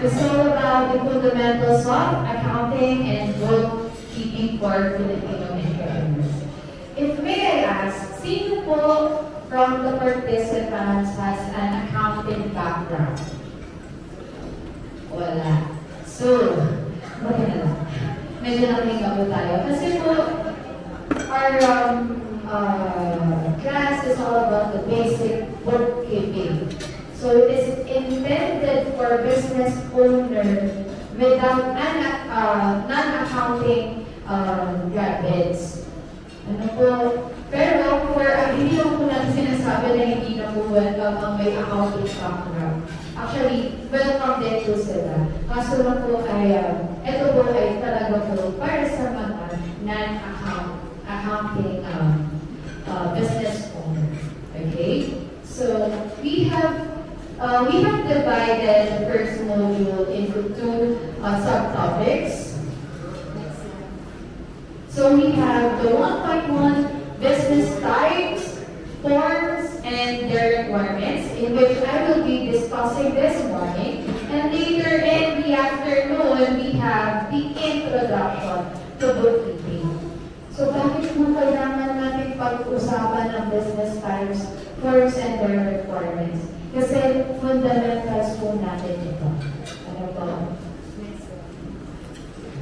It's all about the fundamentals of accounting and bookkeeping for Filipino entrepreneurs. If may I ask, sino po from the participants has an accounting background? Wala. So, bakit na lang? Medyo nakinig ako tayo. Kasi po, our class is all about the basic bookkeeping. So it is intended for business owner without non-accounting graduates. Ano po? Pero for hindi lang po natin sinasabi na hindi na po welcome ang may accounting background. Actually, welcome din po sila. Kaso lang po ay, ito po ay talaga po para sa mga non-accounting business owner. Okay? So, we have divided the first module into two subtopics. So, we have the 1.1 business types, forms, and their requirements, in which I will be discussing this morning. And later in the afternoon, we have the introduction to bookkeeping. So, bakit mo kailangan natin pag-usapan ng business types, forms, and their requirements? Kasi fundamentals po natin ito. Ano po?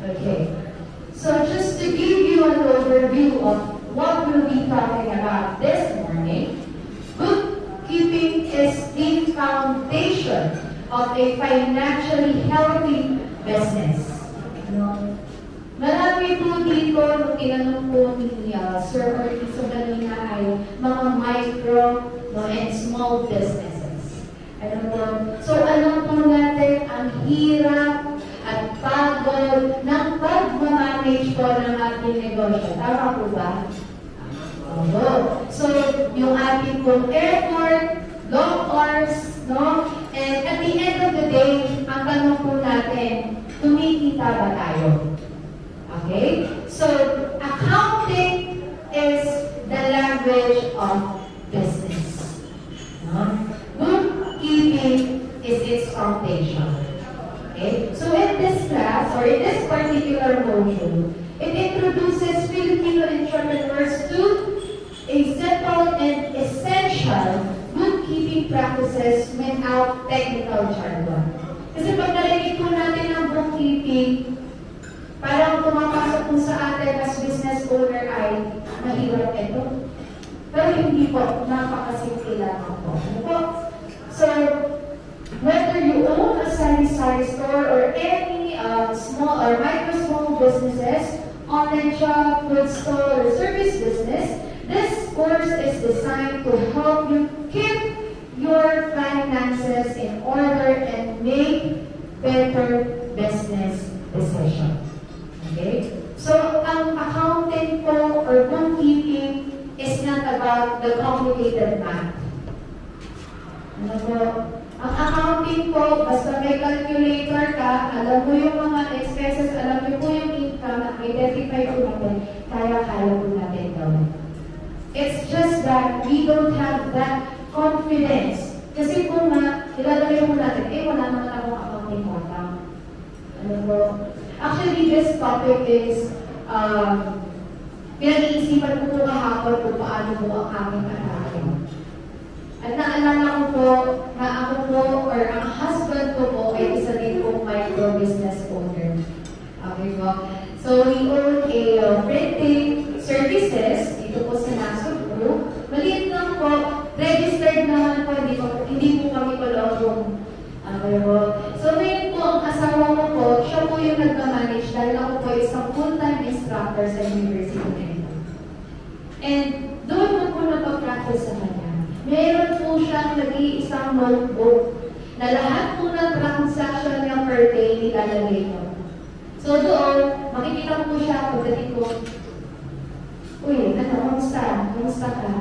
Okay. So, just to give you an overview of what we'll be talking about this morning, bookkeeping is the foundation of a financially healthy business. Marami po dito, nung tinanong po ni Sir Ortiz kanina ay mga micro and small businesses. Ano po? So, alam po natin ang hirap at pagod ng pag-manage po ng ating negosyo. Tama po ba? So, yung ating pong effort, long hours, no? And at the end of the day, ang tanong po natin, kumikita ba tayo? Okay? So, accounting is the language of business. No? Bookkeeping is its foundation. Okay? So, in this class, or in this particular module, it introduces Filipino entrepreneurs to a simple and essential bookkeeping practices without technical jargon. Kasi pag narinig po natin ang bookkeeping, parang pumapasok po sa atin as business owner ay mahirap ito. Pero hindi po, napakasimple lamang po. Ano po? So, whether you own a sari-sari store or any small or micro-small businesses, online shop, food store, or service business, this course is designed to help you keep your finances in order and make better business decisions. Okay? So, ang accounting po or bookkeeping is not about the complicated math. Ano po? Ang accounting po, basta may calculator ka, alam mo yung mga expenses, alam mo po yung income, identify po natin, kaya-kaya po natin gawin. It's just that we don't have that confidence. Kasi po nga, ilalagay po natin, wala naman akong accounting account. Ano po? Actually, this topic is, pinag-iisipan ko po kahapon kung paano po ang aming accounting. At naalala ko po na ako po, or ang husband ko po, ay isa din po micro-business owner. Okay po? So, we own a printing services dito po sa Nasod Group. Maliit lang po, registered naman po, hindi po kami palogong. Okay po? So, ngayon po, ang asawa ko po, siya po yung nagmamanage dahil ako po isang full-time instructor sa University of Manila. And doon po po napag-practice sa kanya. Meron po siyang nag-iisang notebook na lahat po ng transaction niya per day nilalagay mo. So doon, makikita po siya pagdating ko, uy, kamusta? Kamusta ka?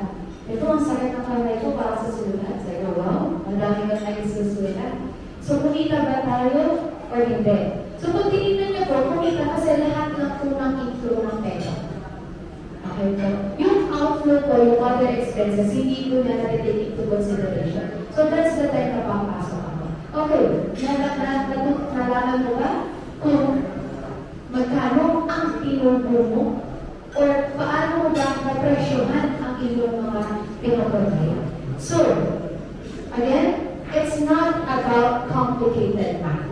Ito ang sakit ng kamay ko para sa sulat. Sabi ko, wow, ang dami ka tayo susulat. So kumita ba tayo or hindi? So pag tinignan niyo po, kumita kasi lahat lang po ng inflow ng pera. Okay po? Yung outflow po, yung other expenses, hindi po na natin into consideration. So that's the time na papasok ako. Okay, alam mo ba kung magkano ang tinubo mo? Or paano mo ba napresyohan ang iyong mga pinapagaya? So, again, it's not about complicated math.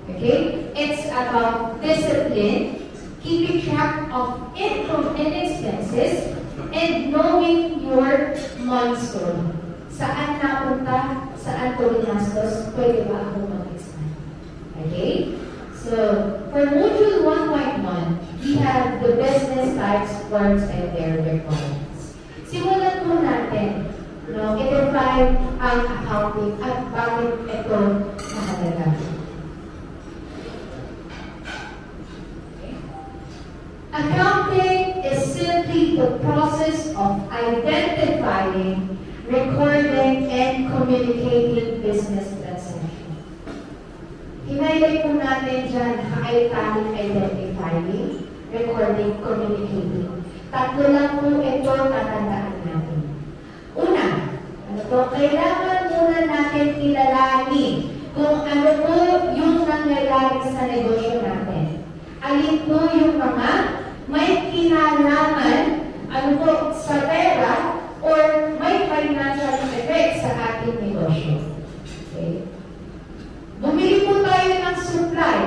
Okay? It's about discipline, keeping track of income and expenses, and knowing your milestone. Saan napunta? Saan ko ginastos? Pwede ba ako mag-expand? Okay? So, for Module 1.1, we have the business types, words, and their requirements. Simulan po natin, i-define ang accounting at bakit ito mahalaga. Accounting is simply the process of identifying, recording, and communicating business transactions. Hinayay po natin dyan, nakakaitaling identifying, recording, communicating. Tatlo lang po ito tatandaan natin. Una, kailangan muna natin kilalanin kung ano po yung nangyayari sa negosyo natin. Alin po yung mga may kinalaman sa pera or may financial effect sa ating negosyo. Okay? Bumili po tayo ng supply.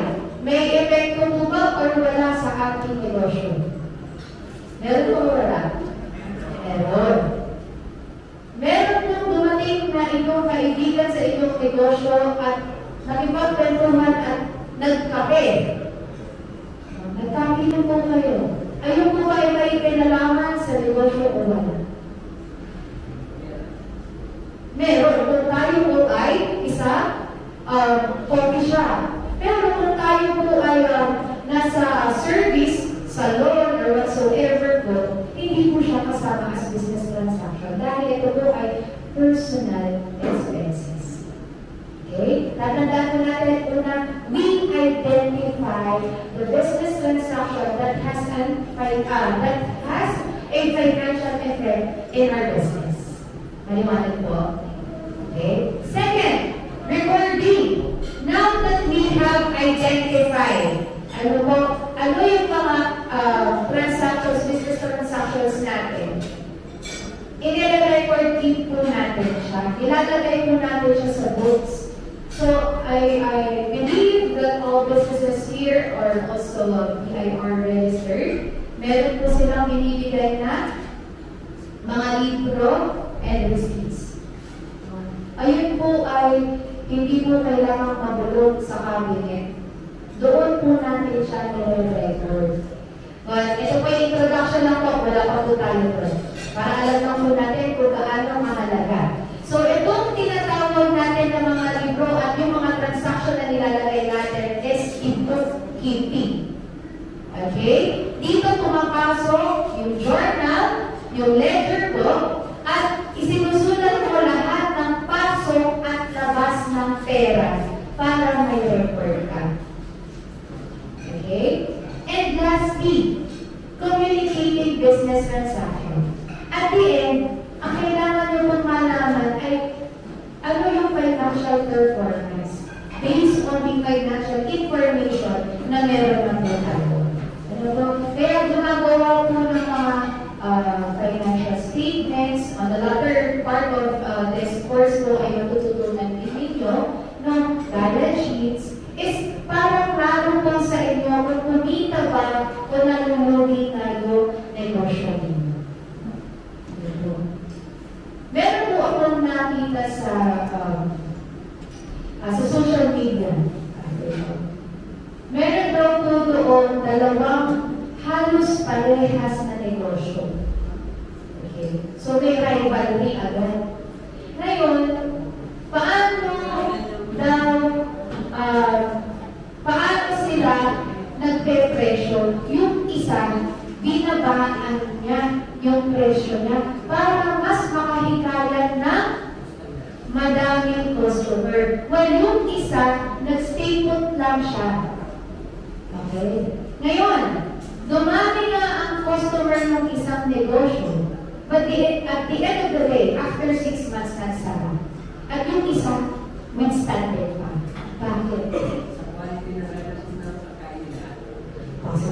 May epekto po ba or wala sa ating negosyo? Meron po o wala? Meron. Meron pong dumating na inyong kaibigan sa inyong negosyo at nakipagkwentuhan at nagkape. Nagkape na po kayo. Ayun po kayo may kinalaman sa negosyo o wala? Meron. Kung tayo po ay isa coffee shop. Pero kung tayo po ay nasa service, salon, or whatsoever po, hindi po siya kasama as business transaction dahil ito po ay personal expenses. Okay? Tatandaan po natin una, we identify the business transaction that has a financial effect in our business. Maliwanag po. Okay? Second, recording. Now that we have identified, ano yung mga transactions, business transactions natin, i-record din po natin siya. Ilalagay po natin siya sa books. So, I believe that all businesses here are also BIR registered. Meron po silang binibigay na mga libro and receipts. Ayun po ay hindi po kailangang mabulog sa cabinet. Doon po natin siya nire-record. But ito po yung introduction lang po, wala pa po tayo po. Para alam lang po natin kung gaano mahalaga. So itong tinatawag natin ng mga libro at yung mga transaction na nilalagay natin is bookkeeping. Okay? Dito pumapasok yung journal, yung ledger book, at isinusulat mo lahat ng pasok at labas ng pera para may record ka. Okay? And lastly, communicating business transaction. At the end, ang kailangan nyo pong malaman ay ano yung financial performance based on the financial information na meron ng tayo. Kaya gumagawa po ng mga financial statements. On the latter part of this course po ay matututunan din ninyo ng balance sheets is parang klaro po sa inyo kung kumita ba o nalulugi tayo negosyo ninyo. Meron po akong nakita sa social media. Meron daw po doon dalawang halos parehas na negosyo. Okay. So may rivalry agad. Ngayon, paano sila nagpe-presyo? Yung isa, binabaan niya yung presyo niya para mas makahikayan na madaming customer. Well, yung isa, nag-stay put lang siya. Okay? Ngayon, dumami na ang customer ng isang negosyo. But at the end of the day, after 6 months nagsara. At yung isa, went standard pa. Bakit?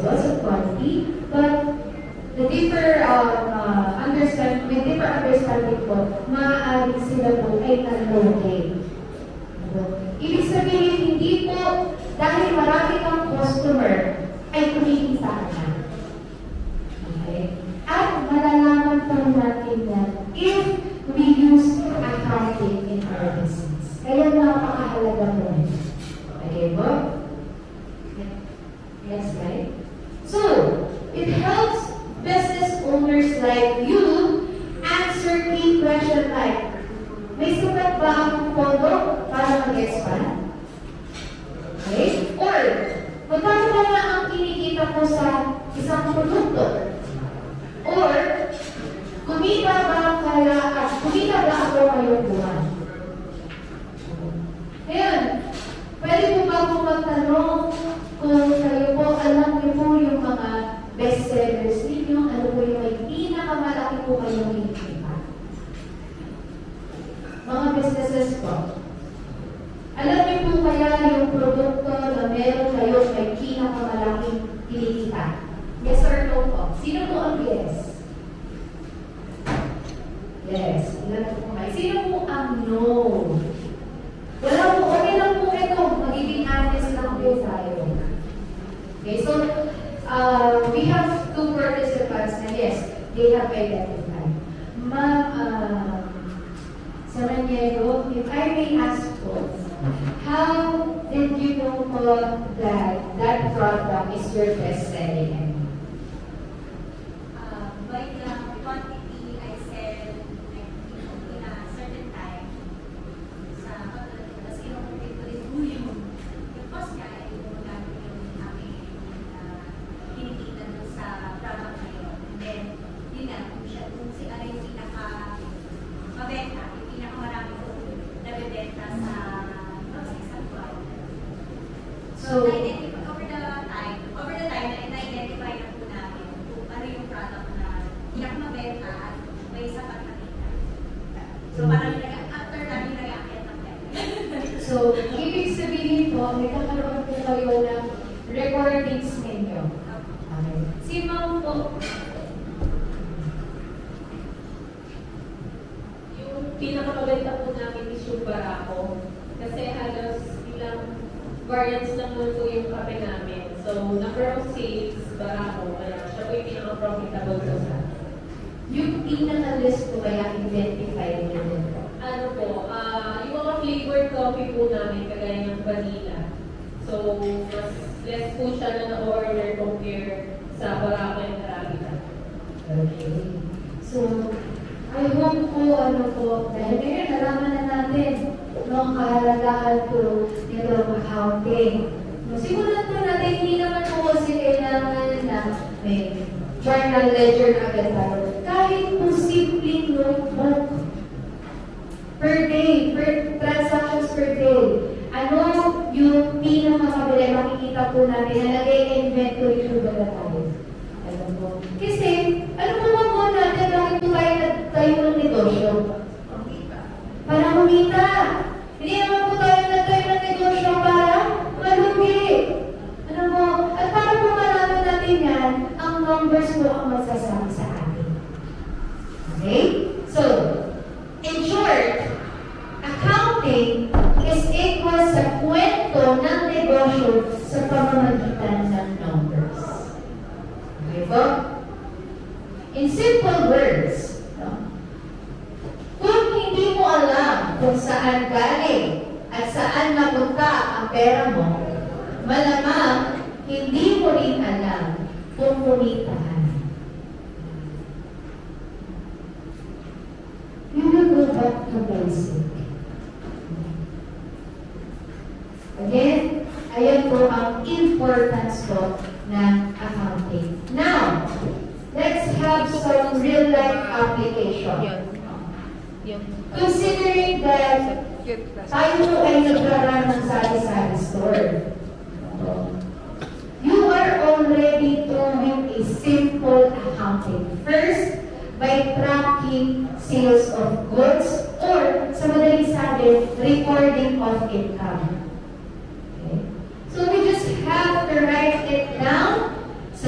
lots of quantity, but the deeper may deeper understanding po, maaaring sila po ay nalogay. Ibig sabihin, hindi po dahil marami kang customer ay kumikita ka. Okay? At malalaman po natin yan if we use accounting in our business. Kaya napakahalaga po. Okay po? Yes, right? So, it helps business owners like you answer key question like, may sapat ba akong pondo para mag-expand? Okay? Or, magkano ba nga ang kinikita ko sa isang produkto? Or, kumita ba ako ngayong buwan? Ngayon, pwede po ba akong magtanong kung kayo po, alam niyo po yung mga bestsellers ninyo, ano po yung may pinakamalaki po kayong kinikita? Mga businesses po. Alam niyo po kaya yung produkto na meron kayo may pinakamalaking kinikita? Yes or no po? Sino po ang yes? Yes. Ilan po kayo? Sino po ang no? Wala po. Okay lang po ito. Magiging honest lang po tayo. Okay, so we have two participants na yes, they have identified. Ma'am Samaniego, if I may ask po, how did you know po that that product is your best-selling? By the quantity I sell in a certain time, sa pagdating, kasi kinukumpit ko rin po yung cost niya ay gumagamit yung aming kinikita dun sa product na yun. And then, yun nga, kung si ano yung pinaka-mabenta, yung pinaka-marami ko nabibenta sa isang buwan. So, over the time, na-identify na po namin kung ano yung product na pinakamabenta at may sapat na kita. So, parang after namin nag-aakit ng pera. So, ibig sabihin po, may kakaroon po kayo ng recordings ninyo. Okay. Si Ma'am po, yung pinakamabenta po namin is yung barako. Kasi halos ilang variants lang po yung kape namin. So, number of sales, barako. Kaya siya po yung pinaka-profitable po sa atin. yung pinaka-list po kaya identify niyo din po. Ano po, yung mga flavored coffee po namin, kagaya ng vanilla. So, mas less po siya na na-order compare sa barako and Arabica. Okay. So, I hope po, dahil ngayon, nalaman na natin ang kahalagahan po nito ng accounting. Simulan po natin, hindi naman po kasi kailangan na may journal ledger na agad tayo. Kahit po simpleng notebook per day, per transactions per day. Ano yung pinakamabili, makikita po natin na nag-inventory po ba na tayo? Alam po. Kasi, ano po po natin, bakit po tayo ng negosyo? Para kumita. Hindi naman po tayo nagtayo ng negosyo para malugi. Ano po? At para po malaman natin yan, ang numbers po ang magsasabi sa atin. Okay? So, in short, accounting is equal sa kwento ng negosyo sa pamamagitan ng numbers. Okay po? In simple words, kung hindi mo alam kung saan galing at saan napunta ang pera mo, malamang hindi mo rin alam kung kumitahan. You will go back to basic. Again, ayan po ang importance po ng accounting. Now, let's have some real-life application. Considering that tayo po ay nagrarun ng sari-sari store. You are already doing a simple accounting. First, by tracking sales of goods or, sa madaling sabi, recording of income. Okay. So we just have to write it down sa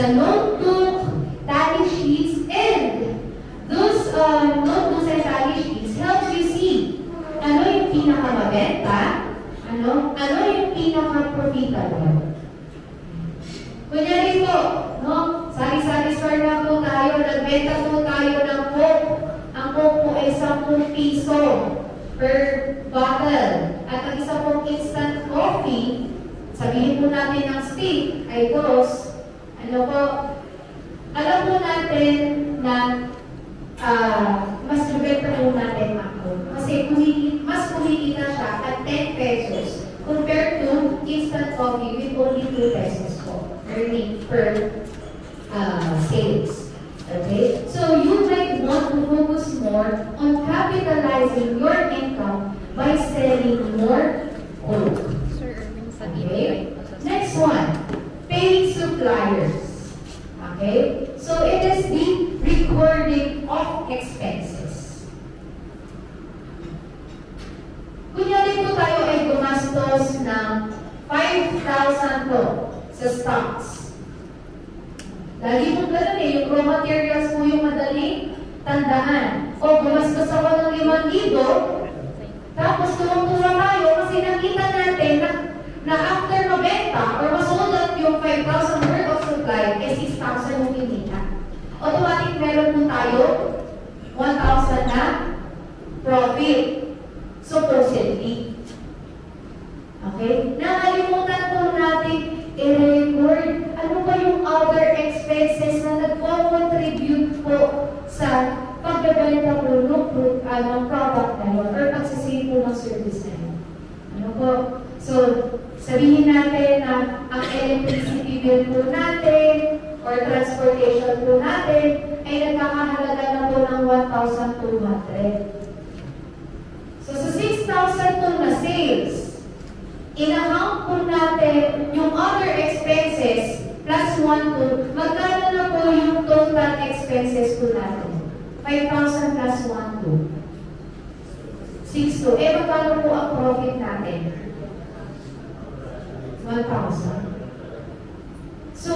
profitable. Kunyari po, no? Sari-sari store na po tayo, nagbenta po tayo ng Coke. Ang Coke po ay 10 piso per bottle. At ang isa pong instant coffee, sabihin po natin ng stick ay dos. Ano po? Alam po natin na mas nabenta po natin ako. Kasi mas kumikita siya at 10 pesos compared to instant coffee with only 2 pesos po earning per sales. Okay? So you might want to focus more on capitalizing your income by selling more Coke. Okay? Next one, paying suppliers. Okay? So it is the recording of expenses. Kunyari po tayo ay gumastos ng 5,000 po sa stocks. Lagi mo ganun yung raw materials po yung madaling tandaan. O gumastos ako ng 5,000, tapos tuwang-tuwa tayo kasi nakita natin na after mabenta or masulot yung 5,000 worth of supply, 6,000 yung kinita. Automatic meron po tayo 1,000 na profit. Supposedly. Okay? Nakalimutan po natin i-record ano ba yung other expenses na nagpo-contribute po sa pagbebenta po ng product na yun or pagsisili po ng service na yun. Ano po? So, sabihin natin na ang electricity bill po natin or transportation po natin ay nagkakahalaga na po ng 1,200. So, sa 6,000 po na sales, in-account po natin yung other expenses plus 1 po, magkano na po yung total expenses po natin? 5,000 plus 1 po. 6 po. Eh, magkano po ang profit natin? 1,000. So,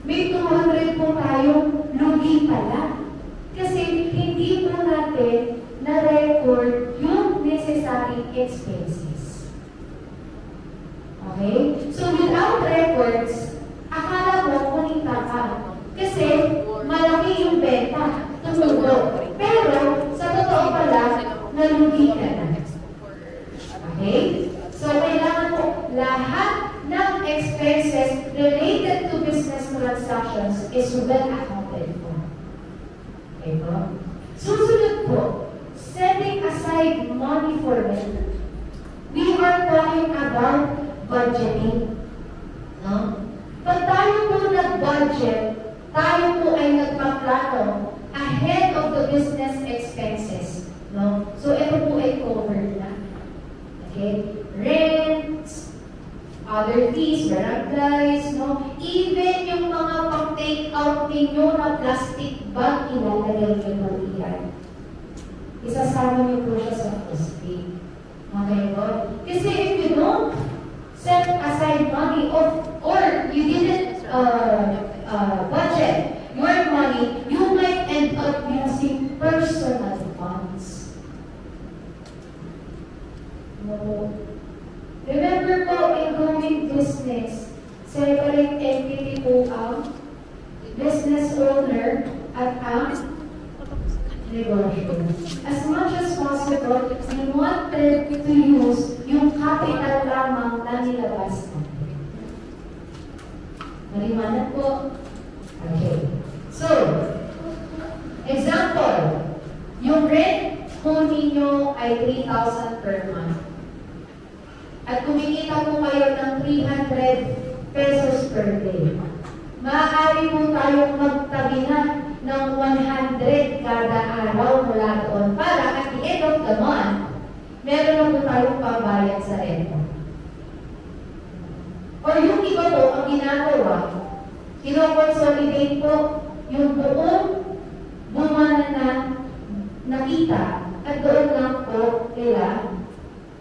may 200 po tayong lugi pala. Kasi hindi po natin na-record yung necessary expenses. Okay? So, without records, akala mo kumita ka. Kasi, malaki yung benta. Tumugo. Pero, sa totoo pala, nalugi ka na. Okay? So, kailangan mo lahat ng expenses related to business transactions is well accounted for. Okay po? Susunod po, setting aside money for rent. We are talking about budgeting. No? Pag tayo po nag-budget, tayo po ay nagpaplano ahead of the business expenses. No? So, ito po ay covered na. Okay? Rents, other fees, barangay, no? Even yung mga pang-take out ninyo na plastic bag, ilalagay nyo po iyan. Isasama niyo po siya sa postpay. Okay po? Kasi if you don't set aside money or you didn't budget your money, you might end up using personal funds. No. Remember po, in doing business, separate entity po ang business owner at ang negosyo. As much as possible, we wanted to use yung capital lamang na nilabas natin. Maliwanag po? Okay. So, example, yung rent po ninyo ay 3,000 per month. At kumikita po kayo ng 300 pesos per day. Maaari po tayong magtabi na ng 100 kada araw mula doon para at the end of the month, meron na po tayong pambayad sa renta. Or yung iba po, ang ginagawa, kino-consolidate po yung buong bumana na nakita at doon lang po nila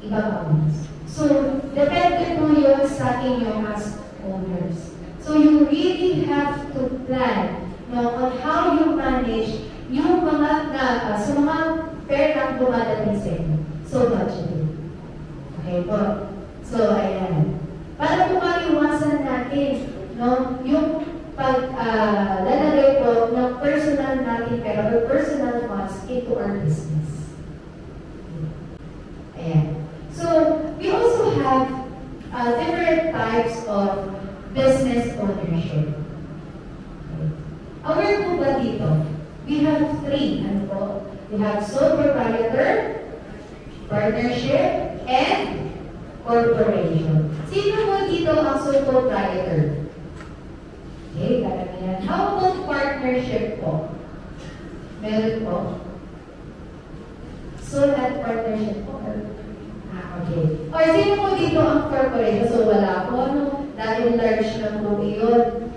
ibabawas. So, depende po yun sa inyo as owners. So, you really have to plan on how you manage yung mga sa mga pera dumadating sa inyo. So, budgeting. Okay po? So, ayan. different types of business ownership. Okay. Aware po ba dito? We have three. Ano po? We have sole proprietor, partnership, and corporation. Sino po dito ang sole proprietor? Okay, kaya na yan. How about partnership po? Meron po. Sole at partnership po. Okay. O, sino po dito ang corporation? So, wala po. Ano? Dahil large na po yun.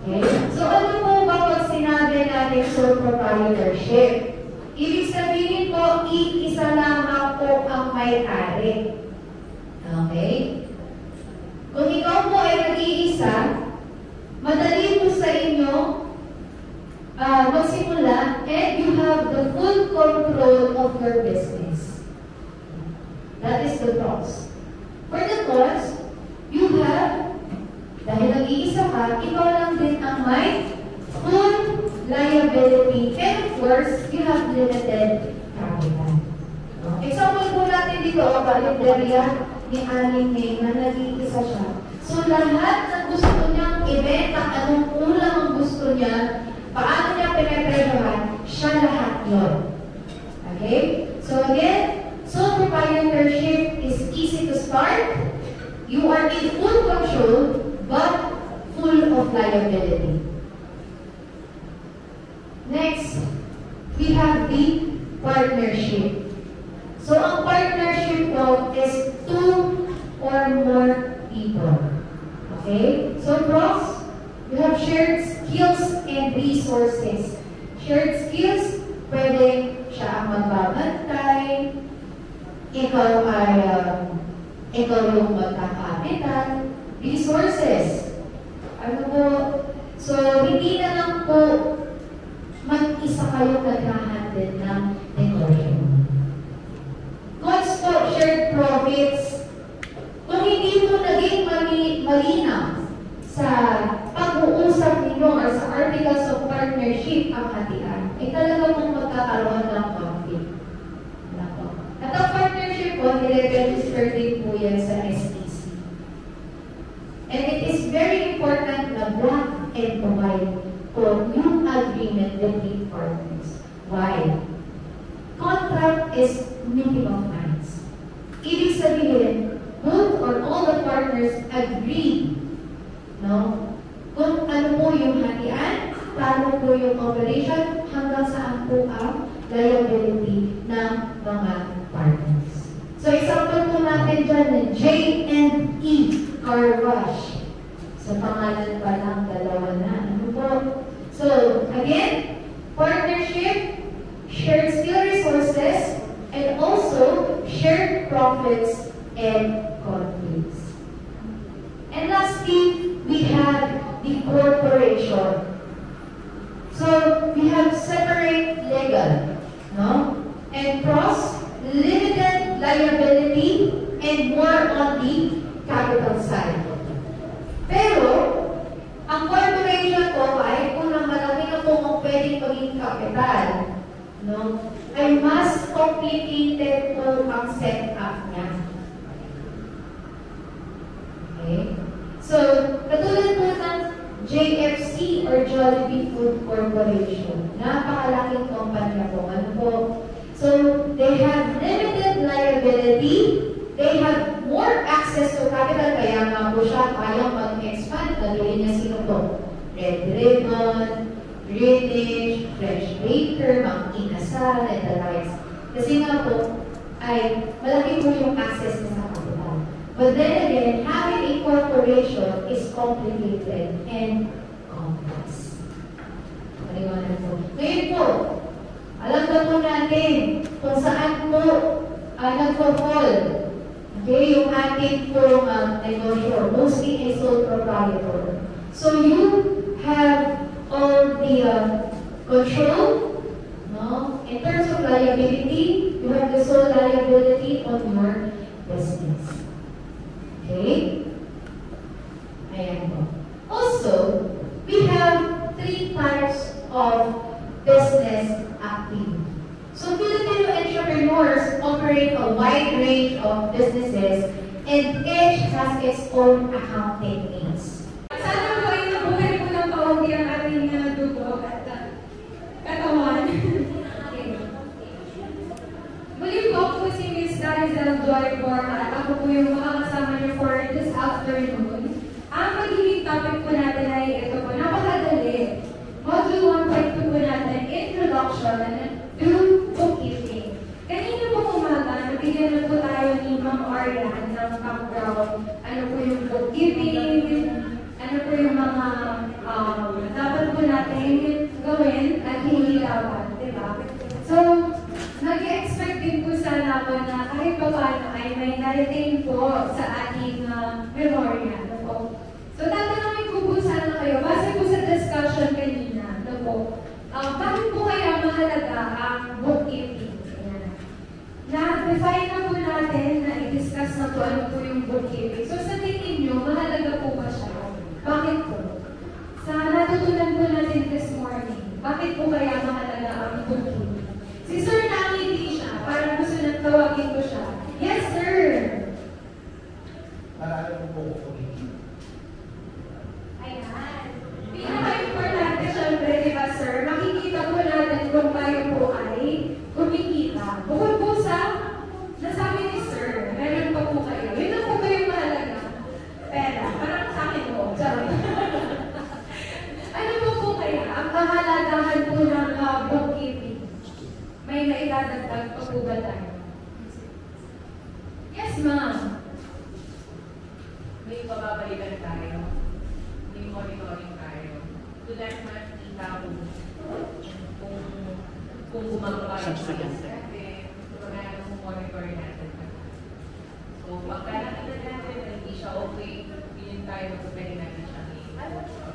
Okay? So, ano po ba pag sinabi natin sole proprietorship? Ibig sabihin po, iisa lamang po ang may-ari. Okay? Kung ikaw po ay nag-iisa, madali po sa inyo magsimula and you have the full control of your business. That is the pros. For the cons, you have, dahil nag-iisa ka, ikaw lang din ang may full liability. And of course, you have limited capital. Example po natin dito, ang balinderya ni Aling May na nag-iisa siya. So lahat ng gusto niyang ibenta, anong ulam ang gusto niya, paano niya pinapresahan, siya lahat yun. Okay? So again, sole proprietorship is easy to start. You are in full control, but full of liability. Next, we have the partnership. So, ang partnership po is two or more people. Okay? So, pros, you have shared skills and resources. Shared skills, pwede siya ang magbabantay, ikaw yung magkakapital. Resources. Ano po? So, hindi na lang po mag-isa kayo nag-handle ng negosyo. Cons po, shared profits. Kung hindi po naging malinaw sa pag-uusap ninyo or sa articles of partnership ang hatian, ay talaga pong magkakaroon ng conflict. At ang partnership po, nire-register din po yan sa SEC. And it is very important na black and white po yung agreement between partners. Why? Contract is meeting of minds. Ibig sabihin, both or all the partners agree, no? Kung ano po yung hatian, paano po yung operation, hanggang saan po ang liability ng mga partners. So, example po natin dyan, J&E Car Wash. So, pangalan pa lang, dalawa na. Ano po? So, again, partnership, shared skill resources, and also shared profits and conflicts. And lastly, we have the corporation. So, we have separate legal, no? And pros, limited liability, and more on the capital side. Pero, ang corporation po ay kung ang malaki na po kung pwedeng maging capital, no? Ay mas complicated po ang setup niya. Okay? So, katulad po ng JFC or Jollibee Food Corporation, napakalaking kumpanya po. Ano po? So, they have limited liability, they have more access to capital, kaya nga po siya kayang mag-expand. Nagawin niya sino po? Red Ribbon, Greenwich, Fresh Baker, Mang Inasal, and the likes. Kasi nga po, ay malaki po yung access niya sa capital. But then again, having a corporation is complicated and complex. Maliwanag po. Ngayon po, alam ba po natin kung saan po nagpo-fall? Okay, yung ating pong negosyo, mostly a sole proprietor. So you have all the control, no? In terms of liability, you have the sole liability on your business. Okay? Ayan po. Also, we have 3 types of business activity. So Filipino entrepreneurs operate a wide range of businesses and each has its own accounting needs. Sana po ay nabuhay po ng kaunti ang ating dugo at katawan. Okay. Muli po ako si Miss Darizal Joy Borja at ako po yung makakasama niyo for this afternoon. Ang magiging topic po natin ay ito po, napakadali. Module 1.2 po natin, Introduction to Bookkeeping. Kanina po umaga, nabigyan na po tayo ni Ma'am Arian ng background. Ano po yung bookkeeping, ano po yung mga dapat po natin gawin at hindi dapat, di ba? So, nag-expect din po sana ako na kahit pa paano ay may narating po sa ating memorya. So, tatanungin ko po sana kayo, base po sa discussion kanina, bakit po kaya mahalaga ang bookkeeping? Na-define na po natin, na-i-discuss na po ano po yung bookkeeping. So, sa tingin nyo, mahalaga po ba siya? Bakit po? Sa natutunan po natin this morning, bakit po kaya mahalaga ang bookkeeping? Si Sir nakangiti siya, parang gusto nang tawagin ko siya. Yes, sir! Para alam mo po kung Ayan. Pinaka-importante syempre, di ba, sir? Makikita po natin kung tayo po ay kumikita. Bukod po sa nasabi ni sir, meron pa po kayo. Yun na po ba yung mahalaga? Pera. Parang sa akin po. Ano po kaya ang kahalagahan po ng bookkeeping? May maidadagdag pa po ba tayo? Yes, ma'am. May pababalikan tayo. May monitoring tayo. To that makikita kung gumagawa yung mga natin, kung ano kung monitor natin. So, pagka nakita natin na hindi siya okay, yun tayo pwede natin siya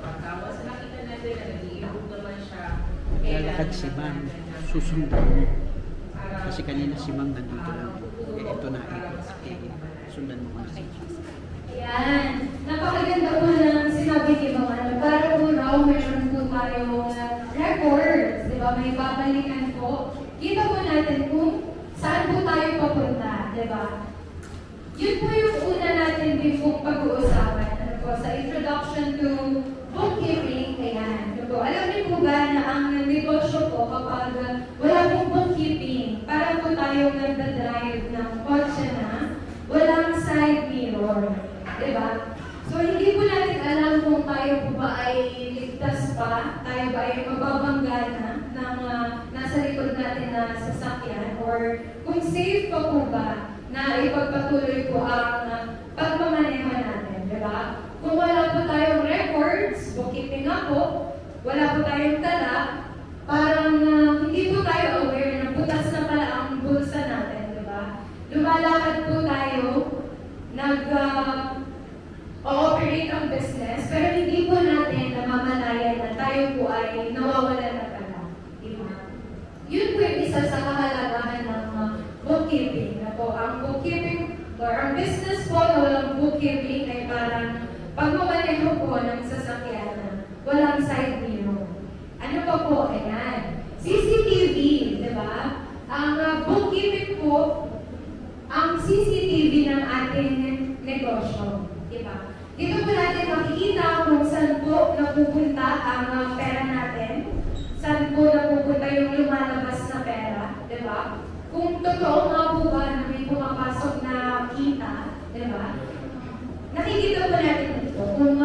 pagkawas nakita natin na nag-i-improve naman siya. Lalakad si Ma'am, susundan mo. Kasi kanina si Ma'am nandito lang. Ito na, sundan mo na. Ayan. Napakaganda po ng sinabi ni Ma'am. Para po raw, meron po tayong records. Diba? May babalikan po. Kita po natin kung saan po tayo papunta. Diba? Yun po yung una natin din po pag-uusapan. Ano po, sa introduction to bookkeeping. Ayan. Ano po, alam niyo po ba na ang negosyo po kapag wala pong bookkeeping, para po tayo nagdadrive ng kotse na walang side mirror. Diba? So, hindi po natin alam kung tayo po ba ay ligtas pa, tayo ba ay mababangga na ng nasa likod natin na sasakyan, or kung safe pa po ba na ipagpatuloy po ang pagmamaneho natin. Diba? Kung wala po tayong records, bookkeeping nga po, wala po tayong tala, parang hindi po tayo aware na butas na pala ang bulsa natin. Diba? Lumalakad po tayo, nag-ooperate ang business, pero hindi po natin namamalayan na tayo po ay nawawalan na pala. Diba? Yun po yung isa sa kahalagahan ng bookkeeping. Na po, ang bookkeeping, or ang business po na walang bookkeeping ay parang pagmamaneho po ng sasakyan na walang side mirror. Ano pa po? Ayan. CCTV, di ba? Ang bookkeeping po, ang CCTV ng ating negosyo. Diba? Dito po natin makikita kung saan po napupunta ang pera natin, saan po napupunta yung lumalabas na pera, diba? Kung totoo nga po ba na may pumapasok na kita, diba? Nakikita po natin dito kung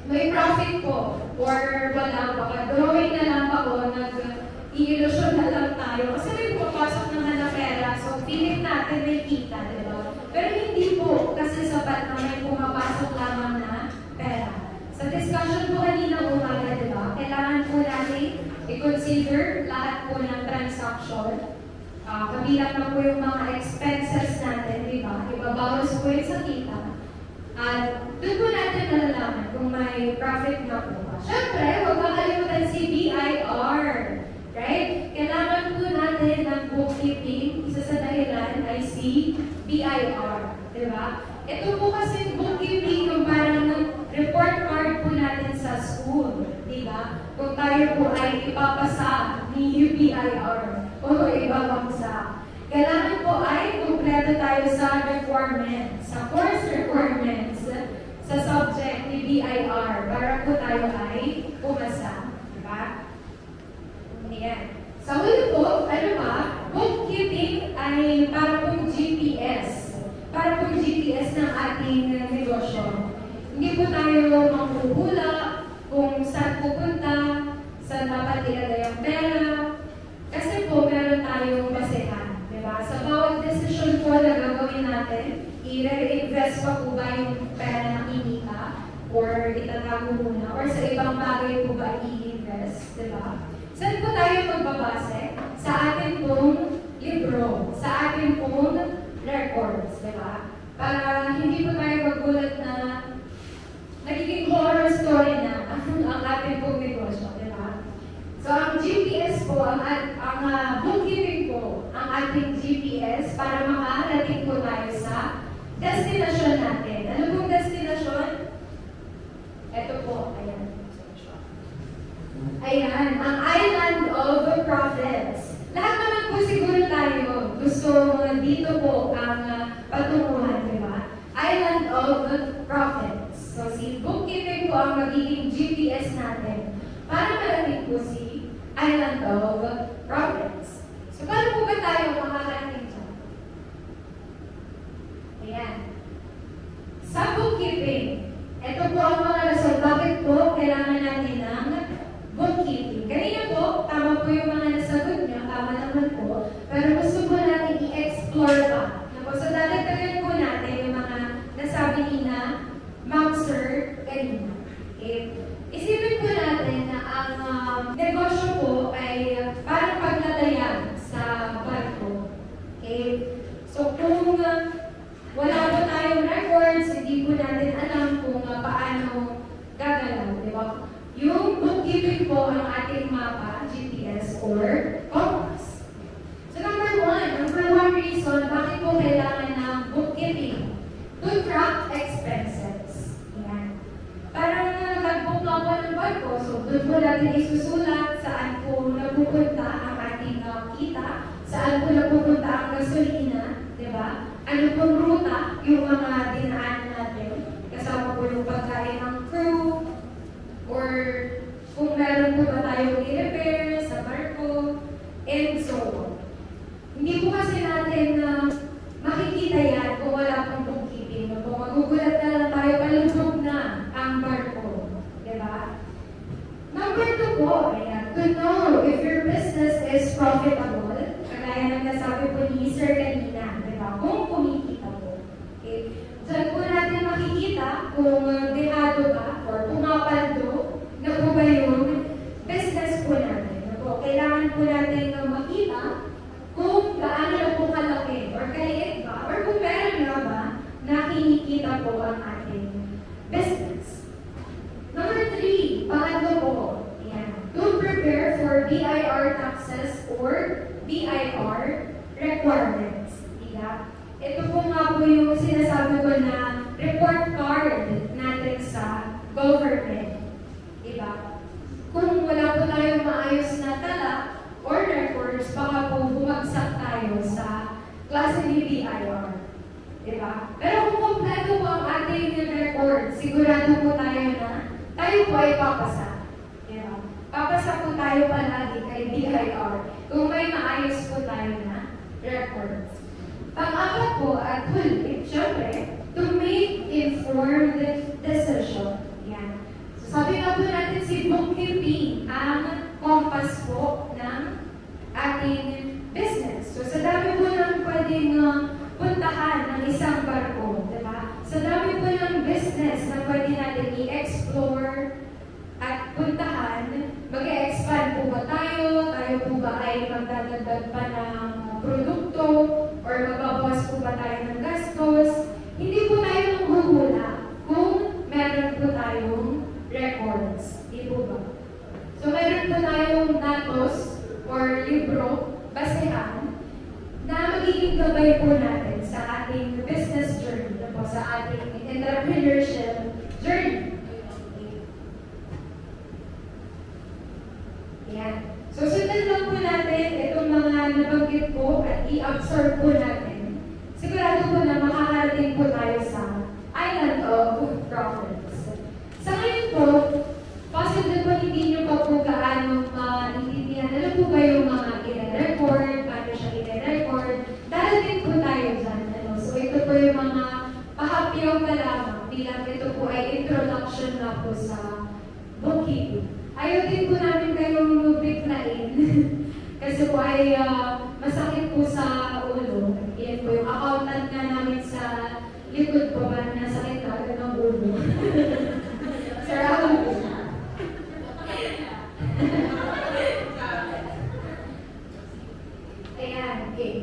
may profit po or wala pa. Drawing na lang ako, nag-i-illusion na lang tayo kasi may pumapasok naman na pera, so feeling natin may kita, diba? Pero hindi po kasi sapat na may pumapasok lamang na pera. Sa discussion po kanina umaga, diba? Kailangan po natin i-consider lahat po ng transaction. Kabilang na po yung mga expenses natin, diba? Ibabawas po yun sa kita. At doon po natin nalalaman kung may profit na po ba. Siyempre, huwag makalimutan si BIR. Right? Kailangan po natin ng bookkeeping. Isa sa dahilan ay si BIR. Diba? Ito po kasi bookkeeping yung parang report card po natin sa school. Diba? Kung tayo po ay ipapasa ni BIR o ibabangsa. Kailangan po ay kumpleto na tayo sa requirements, sa course requirements, sa subject ni BIR, para po tayo ay pumasa. Diba? Ayan. Sa huli po, ano ba? Bookkeeping ay para pong GPS. Para pong GPS ng ating negosyo. Hindi po tayo manghuhula kung saan pupunta, saan dapat ilagay ang pera. Kasi po, meron tayong basehan. Diba? Sa bawat decision po na gagawin natin, i-reinvest pa po ba yung pera na kinika or itatago muna or sa ibang bagay po ba i-invest, diba? Saan po tayo magbabase? Sa atin pong libro, sa atin pong records, diba? Para hindi po tayo magulat na nagiging horror story na ang ating pong negosyo, diba? So, ang GPS po, ang bookkeeping po, ang ating GPS para makarating po tayo sa destination natin. Ano pong destination? Ito po, ayan. Ayan, ang Island of Profits. Lahat naman po siguro tayo gusto dito po ang patunguhan, di ba? Island of Profits. So, si bookkeeping po ang magiging GPS natin para malating po si Island of Profits. So, paano po ba tayo makakarating dyan? Ayan. Sa bookkeeping, ito po ang mga rason. Bakit po kailangan natin ng bookkeeping? Kanina po, tama po yung mga nasagot niya, tama naman po. Pero gusto po natin i-explore pa. So, dadagdagan po natin yung mga nasabi ni na Ma'am Sir kanina. Okay? Isipin po natin na ang negosyo po ay parang paglalaya sa barko. Okay? So, kung wala po tayong records, hindi po natin alam kung paano gagalaw, di ba? Yung bookkeeping po ang ating mapa, GPS or compass. So number one reason bakit po kailangan ng bookkeeping to track expenses. Yan. Parang nag-book na ako ng barko, so doon po natin isusulat saan po napupunta ang ating kita, saan po napupunta ang gasolina, di ba? Ano pong ruta, yung mga dinaan natin, kasama po yung pagkain ng crew, or kung meron po ba tayong i-repair sa barko, and so on. Hindi po kasi natin makikita yan kung wala pong bookkeeping. Kung magugulat na lang tayo, palubog na ang barko. Diba? Number 2 po, ayan, to know if your business is profitable, kagaya ng nasabi po ni Sir kanina, diba? Kung kumikita po. Okay? Diyan po natin makikita kung dehado ba or pumapaldo na po ba yung business po natin. Kailangan po natin makita kung gaano na po kalaki or kaliit ba or kung meron nga ba na kinikita po ang ating business. Number 3, pangatlo po, yan, to prepare for BIR taxes or BIR requirements. Diba? Ito po nga po yung sinasabi ko na report card natin sa government. Diba? Kung wala po tayong maayos na tala or records, baka po bumagsak tayo sa klase ni BIR. Diba? Pero kung kompleto po ang ating record, sigurado po tayo na tayo po ay papasa. Diba? Papasa po tayo palagi kay BIR kung may maayos po tayo na records. Pang-apat po at huli, syempre, to make informed decision. Yan. So, sabi nga po natin si bookkeeping ang compass po ng ating business. So, sa dami po ng pwedeng puntahan ng isang barko, diba? Sa dami po ng business na pwede natin i-explore at puntahan, mag-e-expand po ba tayo? Tayo po ba ay magdadagdag pa ng produkto? Or magbabawas po ba tayo ng gastos? Hindi po tayo manghuhula kung meron po tayong records. Di po ba? So, meron po tayong datos or libro, basehan, na magiging gabay po natin sa ating business journey, po, sa ating entrepreneurship journey. Ayan. So, sundan lang po natin itong mga nabanggit po at i-absorb po natin. Sigurado introduction na po sa bookkeeping. Ayaw din po namin kayong biglain kasi po ay masakit po sa ulo. Yan po yung accountant nga namin sa likod po ba na sakit na agad ng ulo. Sir Raul po. Ayan, okay.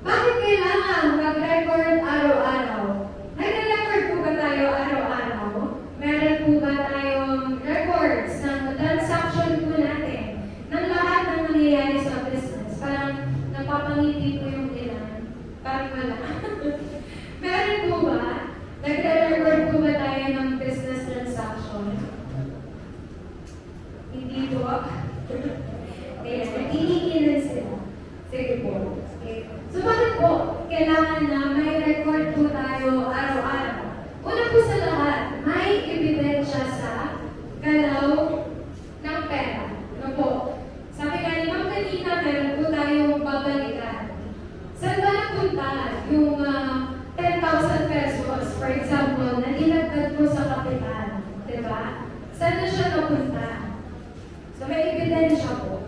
Bakit kailangan mag-record araw-araw? Nag-record po ba tayo araw-araw? Meron po ba tayong records ng transaction po natin? Ng lahat ng nangyayari sa business? Parang napapangiti po yung ilan. Parang wala. Meron po ba? Nagre-record po ba tayo ng business transaction? Hindi po. Kaya nag-iigilan sila. Sige po. Okay. So bakit po kailangan na may record po tayo araw-araw? Una po sa lahat, may ebidensya sa galaw ng pera. Ano po? Sabi nga ni Ma'am kanina, meron po tayong babalikan. Saan ba napunta yung 10,000 pesos, for example, na dinagdag po sa kapital? Diba? Saan na siya napunta? So may ebidensya po.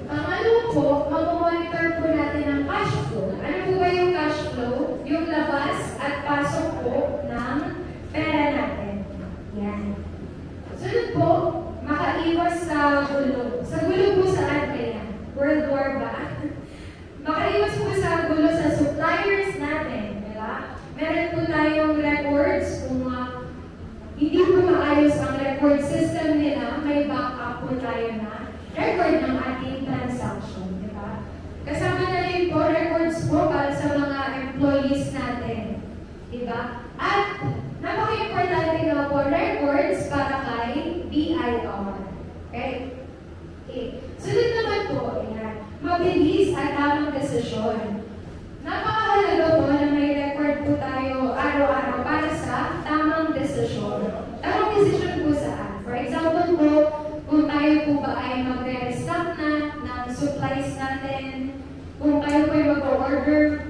Pangalawa po, mag-monitor po natin ang cash flow. Ano po ba yung cash flow? Yung labas at pasok po ng pera natin. Yan. Sunod po, makaiwas sa gulo. Sa gulo po saan kaya? World War ba? Makaiwas po sa gulo sa suppliers natin. Diba? Meron po tayong records kung hindi po maayos ang record system nila, may backup po tayo na record ng ating transaction, di ba? Kasama na rin po records po para sa mga employees natin, di ba? At napaka-importante nga po records para kay BIR. Okay? Okay. Sunod naman po, yan, mabilis at tamang desisyon. Napakahalaga po na may record po tayo araw-araw para sa tamang desisyon. Tamang desisyon po saan? For example po, kung tayo po ba ay magre-restock na ng supplies natin, kung tayo po ay mag-order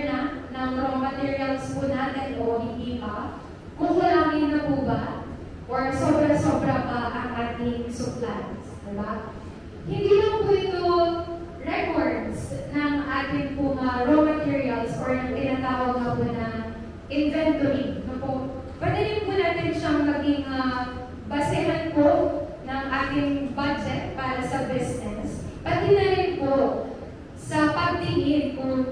na ng raw materials po natin o hindi pa, kukulangin na po ba? Or sobra-sobra pa ang ating supplies? Diba? Hindi lang po ito records ng ating po raw materials or ng tinatawag na po na inventory. Pwede rin po natin siyang maging basehan po ng ating budget para sa business, pati na rin po sa pagtingin kung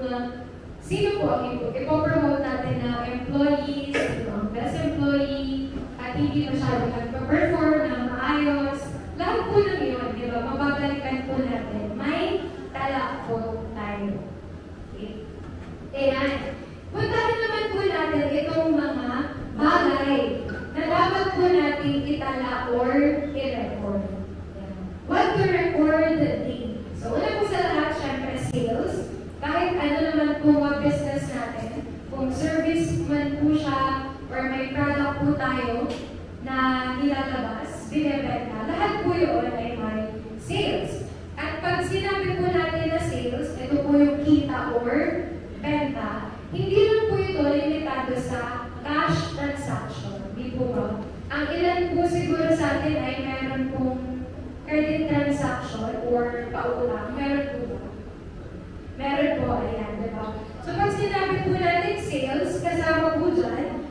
sino po ang ipopromote natin na employees, ang best employee, at hindi masyado nagpa-perform na maayos. Lahat po ng yun, di ba? Mababalikan po natin. May tala po tayo. Okay? Ayan. Puntahan naman po natin itong mga bagay na dapat po natin itala or i-record. What to record din. So, una po sa lahat, syempre, sales. Kahit ano naman po ang business natin, kung service man po siya or may product po tayo na nilalabas, binibenta, lahat po yun ay may sales. At pag sinabi po natin na sales, ito po yung kita or benta, hindi lang po ito limitado sa cash transaction. Di po ba? Ang ilan po siguro sa atin ay meron pong credit transaction or pautang. Meron po ba? Meron po, ayan, di ba? So pag sinabi po natin sales, kasama po dyan,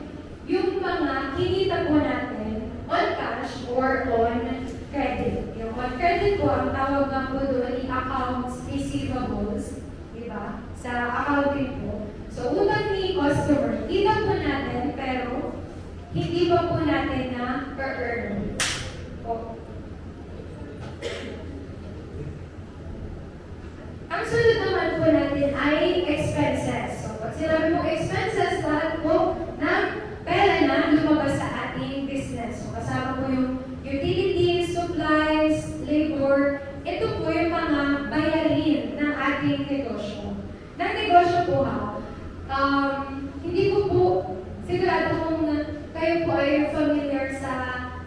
yung mga kinita po natin on cash or on credit. Yung on credit po, ang tawag nga po doon ay accounts receivables, di ba? Sa accounting po. So, utang ni customer, kita po natin, pero hindi pa po natin na per-earn. Ang sunod naman po natin ay expenses. So, pag sinabi mo expenses, lahat po ng pera na lumabas sa ating business. So, kasama po yung utilities, supplies, labor. Ito po yung mga bayarin ng ating negosyo. Ng negosyo po ha, hindi ko po sigurado kung kayo po ay familiar sa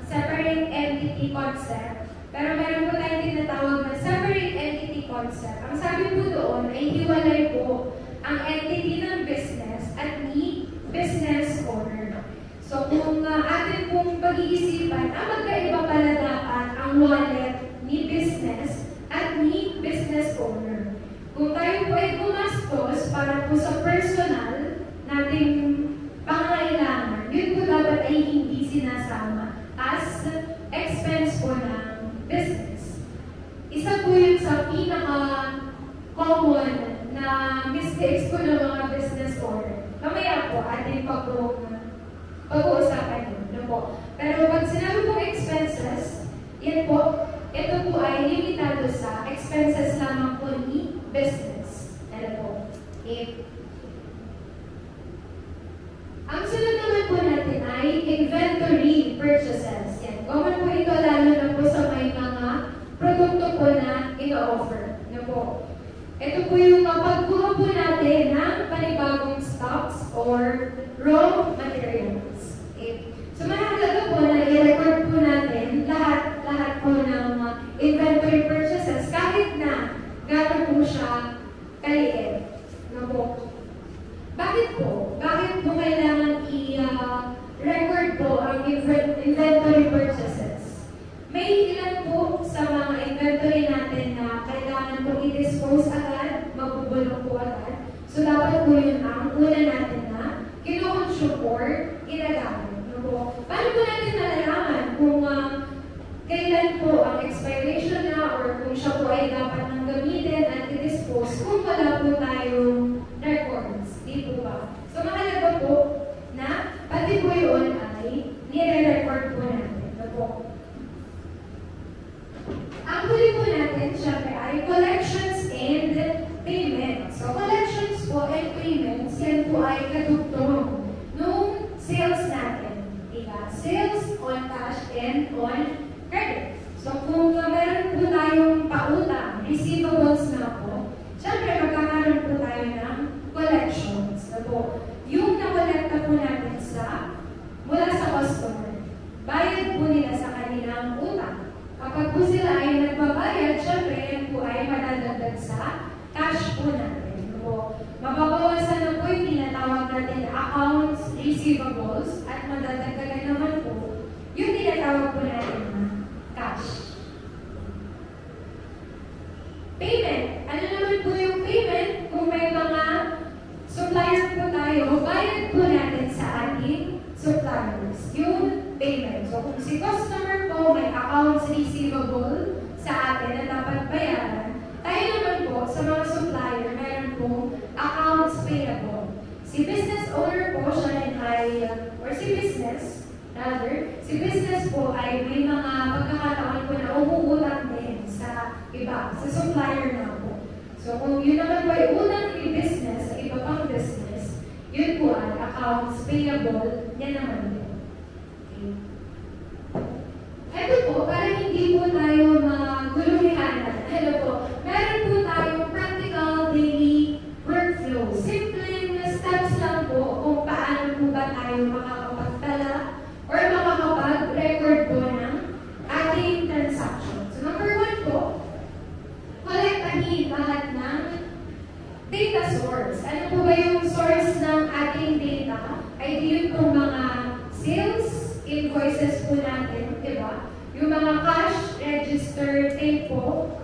separate entity concept. Pero meron po tayong tinatawag na separate entity concept. Ang sabi po doon ay hiwalay po ang entity ng business at ni business owner. So, So kung atin pong pag-iisipan, magkaiba pala dapat ang wallet ni business at ni business owner. Kung tayo po ay gumastos para po sa personal nating pangangailangan, yun po dapat ay hindi sinasama as expense po ng business. Isa po yun sa pinaka-common na mistakes po ng mga business owner. Mamaya po, atin pag-uusapan yun. No po. Pero pag sinabi pong expenses, yan po, ito po ay limitado sa expenses lamang po ni business. Ano po? Ang sunod naman po natin ay inventory purchases. Yan. Common po ito lalo na po sa may mga produkto po na ino-offer. Ano po? Ito po yung pagkuha po natin ng panibagong stocks or raw materials. So mahalaga po na i-record po natin lahat po ng inventory purchases kahit na gano'n po siya kaliit. Ano po? Bakit po? Bakit po kailangan i-record po ang inventory purchases? May ilan po sa mga inventory natin na kailangan po i-dispose agad, magbubulong po agad. So dapat po yun ang una natin na kino-consume or inagamit. Paano po natin nalalaman kung kailan po ang expiration na or kung siya po ay dapat nang gamitin at i-dispose kung wala po tayong records? Di po ba? So mahalaga po na pati po yun ay nire-record po natin. Ang huli po natin, syempre, ay collections and payments. So collections po and payments, yan po ay kadugtong nung sales natin. Sales on cash and on credit. So kung meron po tayong pautang, receivables na po, syempre magkakaroon po tayo ng collections. Yung nakolekta po natin mula sa customer, bayad po nila sa kanilang utang. Kapag po sila ay nagbabayad, syempre yan po ay madadagdag sa cash po natin. Mababawasan na po yung tinatawag natin accounts receivables at madadagdagan naman po yung tinatawag po natin na cash. Payment. Ano naman po yung payment? Kung may mga supplier po tayo, bayad po natin sa ating suppliers. Yung payment. So kung si customer po may accounts receivable sa atin na dapat bayaran, tayo naman po sa mga supplier, meron po accounts payable. Si business owner po, siya rin ay, or si business po ay may mga pagkakataon po na umuutang din sa iba, sa supplier na po. So kung yun naman po ay utang ni business sa iba pang business, yun po ay accounts payable, yan naman din. Okay. Ito po, para hindi po tayo magulumihanan, meron po tayong practical daily workflow. Simpleng steps lang po kung paano po ba tayo makakapagtala or makakapag-record po ng ating transaction. So number 1 po, kolektahin lahat ng data source. Ano po ba yung source ng ating data? Ay yun po mga sales invoices po natin, di ba? Yung mga cash register tape po,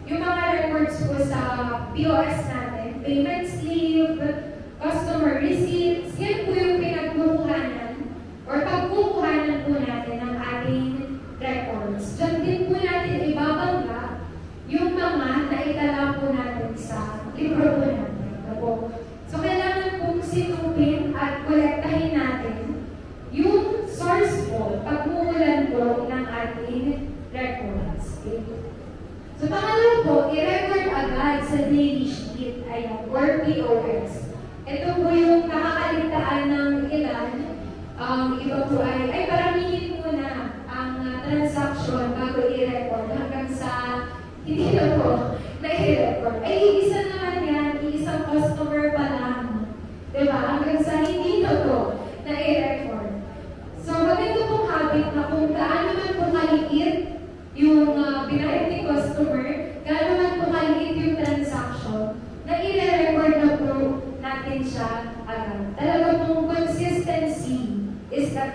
yung mga records po sa POS natin, payment slip, customer receipts, yan po yung pinagkukuhanan or pagkukuhanan po natin ng ating records. Diyan din po natin ibabangga yung mga naitala po natin sa libro po natin. So kailangan pong sinupin at kolektahin natin yung source po, pagmumulan po ng ating records. Okay? So pangalawa po, i-record agad sa daily sheet, ayan, or POS. Ito po yung nakakaligtaan ng ilan. Iba po ay paramihin muna ang transaction bago i-record hanggang sa hindi na po na i-record. Ay, isa naman yan, isang customer pa lang. Diba? Hanggang sa hindi na po na i-record. So, maganda pong habit na kung gaano man po maliit yung binayad ni customer, gaano man po maliit yung transaction, na i-record na po natin siya agad. Talaga pong consistency is the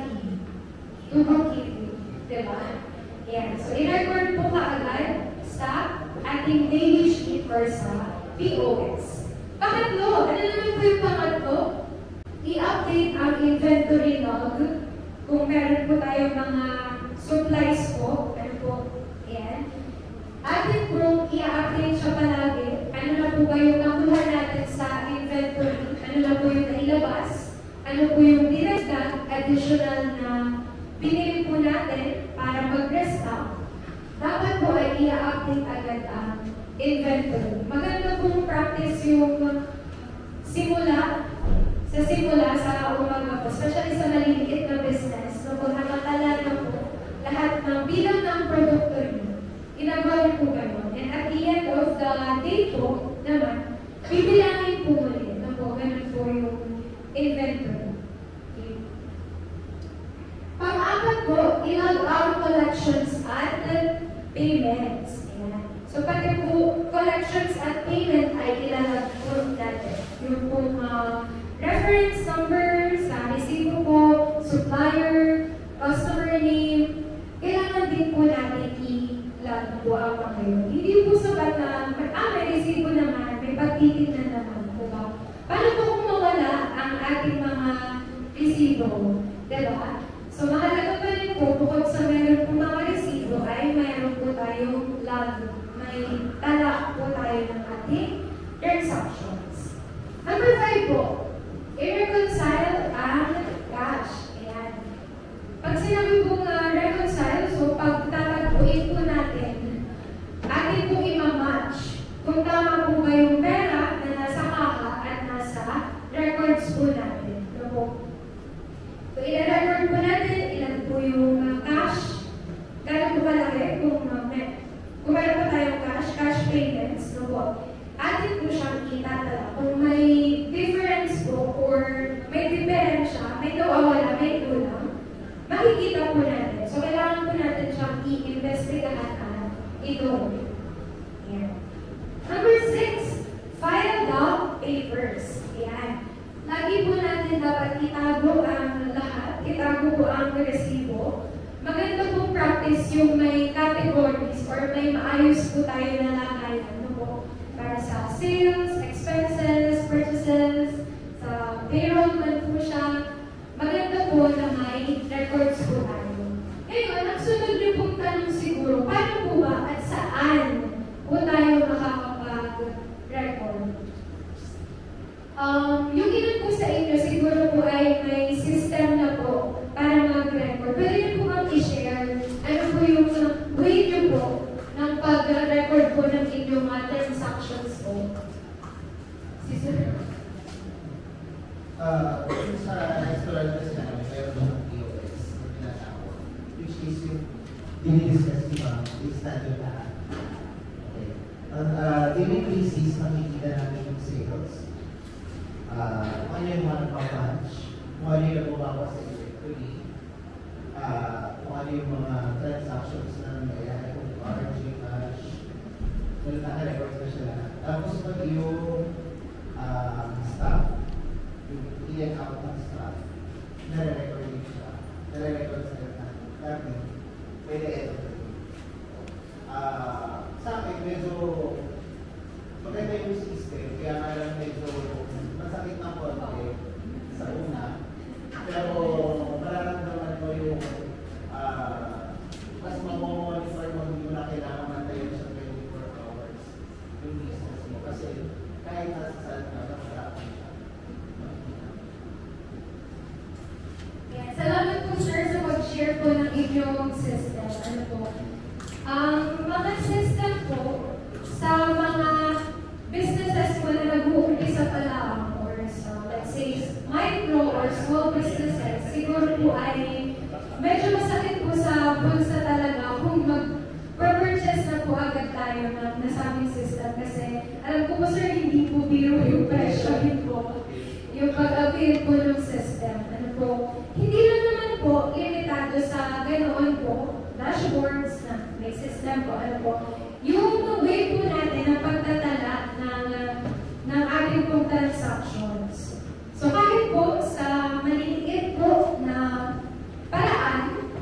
bookkeeping. Diba? Yan. So, i-record po kaagad sa ating daily sheet or sa POS. Pangatlo, ano naman po yung pangatlo? I-update ang inventory log. Kung meron po tayong mga supplies po, ano po, yan. Atin po, i-update siya palagi. Ano na po ba yung nakuha natin sa inventory? Ano na po yung nailabas? Ano po yung dinagdag, additional na binili po natin para mag-restock? Dapat po ay i-update agad ang inventory. Maganda pong practice yung simula sa umaga po, especially sa maliliit na business. So, kung nakatala na po lahat ng bilang ng produkto niyo, inagawa po kayo. And at the end of the day po, naman, bibilangin po muli na po, ganun po yung inventory. Okay. Pang-apat po, i-log out collections at payments. Ayan. So, pati po collections at payment ay ilalagay po natin. Yung pong reference numbers, resibo po, supplier, customer name, kailangan din po natin i-log po ang mga yun. Hindi po sapat na, may resibo naman, may pagtitignan naman po ba? Paano po kung mawala ang ating mga resibo? Diba? So, mahalaga pa rin po, bukod sa meron po mga resibo, ay mayroon po tayong log. May tala po tayo ng ating transactions. Number 5 po, i-reconcile ang cash. Ayan. Pag sinabi pong reconcile, so pag tatagpuin po natin, atin pong i-match kung tama po ba yung pera na nasa kaha at nasa records po natin. Ito po. So, i-record po natin, ilan po yung cash, gano'n po kalaki kung meron po tayong cash payments, no po. Atin po siyang itatala. Kung may difference po or may diferensya, may nawawala, may kulang, makikita po natin. So, kailangan po natin siyang i-investigahan at ito. Ayan. Number 6, file the papers. Ayan. Lagi po natin dapat itago ang lahat. Itago po ang resibo. Maganda pong practice yung may categories or may maayos po tayo na lagayan. Ano po? Para sa sales, expenses, purchases, sa payroll man po siya. Maganda po na may records po tayo. Ngayon, ang sunod niyo pong tanong siguro, paano po ba at saan po tayo makakapag-record? Yung ilan po sa inyo, siguro po ay may system na po para mag-record. Pwede niyo po bang i-share ano po yung way niyo po ng pag-record po ng inyong transactions po? Sa restaurant kasi namin, mayroon ng POS na tinatawag. Which is yung dinidiscuss diba, yung standard lahat. Okay. Ang daily basis, makikita namin yung sales. Kung ano yung mga nagpapunch, kung ano yung nababawas sa inventory, kung ano yung mga transactions na nangyayari, kung RG, cash, so naka-record na siya lahat. Tapos pag yung staff, yung in-and-out ng staff, nare-record din siya. Nare-record sa lahat. Dati, pwede ito. Sa akin, medyo maganda yung system, kaya nga lang medyo masakit na konti sa una. Pero mararamdaman mo yung mas mamomonitor mo, hindi mo na kailangan mantayin siya 24 hours yung business mo. Kasi kahit nasa saan ka, nakarapan siya. Yeah, salamat po sir sa pag-share po ng inyong system. Ano po? Mga system po sa mga businesses po na nag-uumpisa pa lang or sa, let's say, micro or small businesses, siguro po ay medyo masakit po sa bulsa talaga kung mag-purchase na po agad tayo ng nasabing system kasi alam ko po sir, hindi po biro yung presyo po yung pag-avail po ng system. Ano po? Hindi lang naman po limitado sa ganoon po, dashboards na may system po. Ano po? Yung way po natin na pagtatala ng ating pong transactions. So kahit po sa maliliit po na paraan,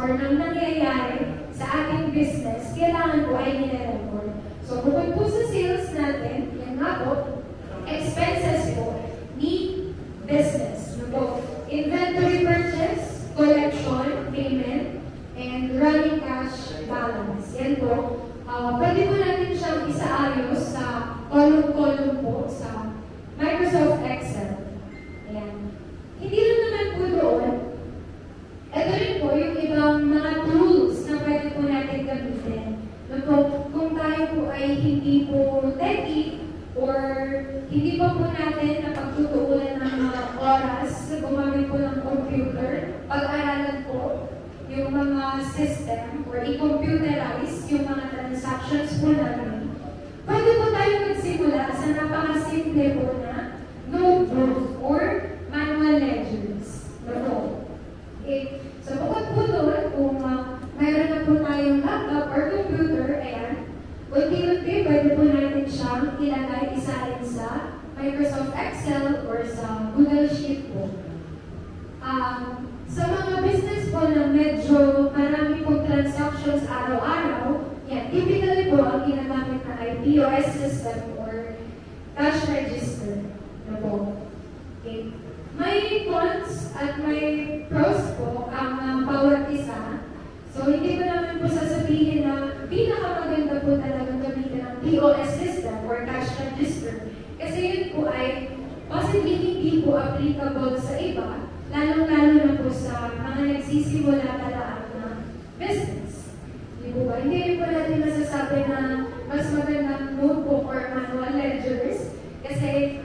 or ng nangyayari sa ating business, kailangan po ay nire-record. So, bukod po sa sales natin, yan nga po, expenses po ni business. No po, inventory purchase, collection, payment, and running cash balance. Yan po. Pwede po natin siyang isaayos sa column-column po sa Microsoft Excel. Ayan. Hindi lang naman po doon. Ito rin po yung ibang mga tools na pwede po natin gamitin. No po, kung tayo po ay hindi po techie or hindi pa po natin napagtutuunan ng mga oras na gumamit po ng computer, pag-aralan po yung mga system or i-computerize yung mga transactions po namin, pwede po tayo magsimula sa napakasimple po na notebook or manual ledgers. Okay. So, bukod po doon, kung mayroon na po tayong laptop or computer, ayan, unti-unti pwede po natin siyang ilagay isa rin sa Microsoft Excel or sa Google Sheet po. Sa mga business po na medyo marami pong transactions araw-araw, yan, typically po ang ginagamit na ay POS system or cash register. Ano po? Okay. May cons at may pros po ang bawat isa. So, hindi ko naman po sasabihin na pinakamaganda po talaga gamitin ang POS system or cash register. Kasi yun po ay possibly hindi po applicable sa iba, lalong-lalo na po sa mga nagsisimula talaan ng business. Hindi po ba? Hindi rin po natin masasabi na mas magandang notebook or manual ledgers kasi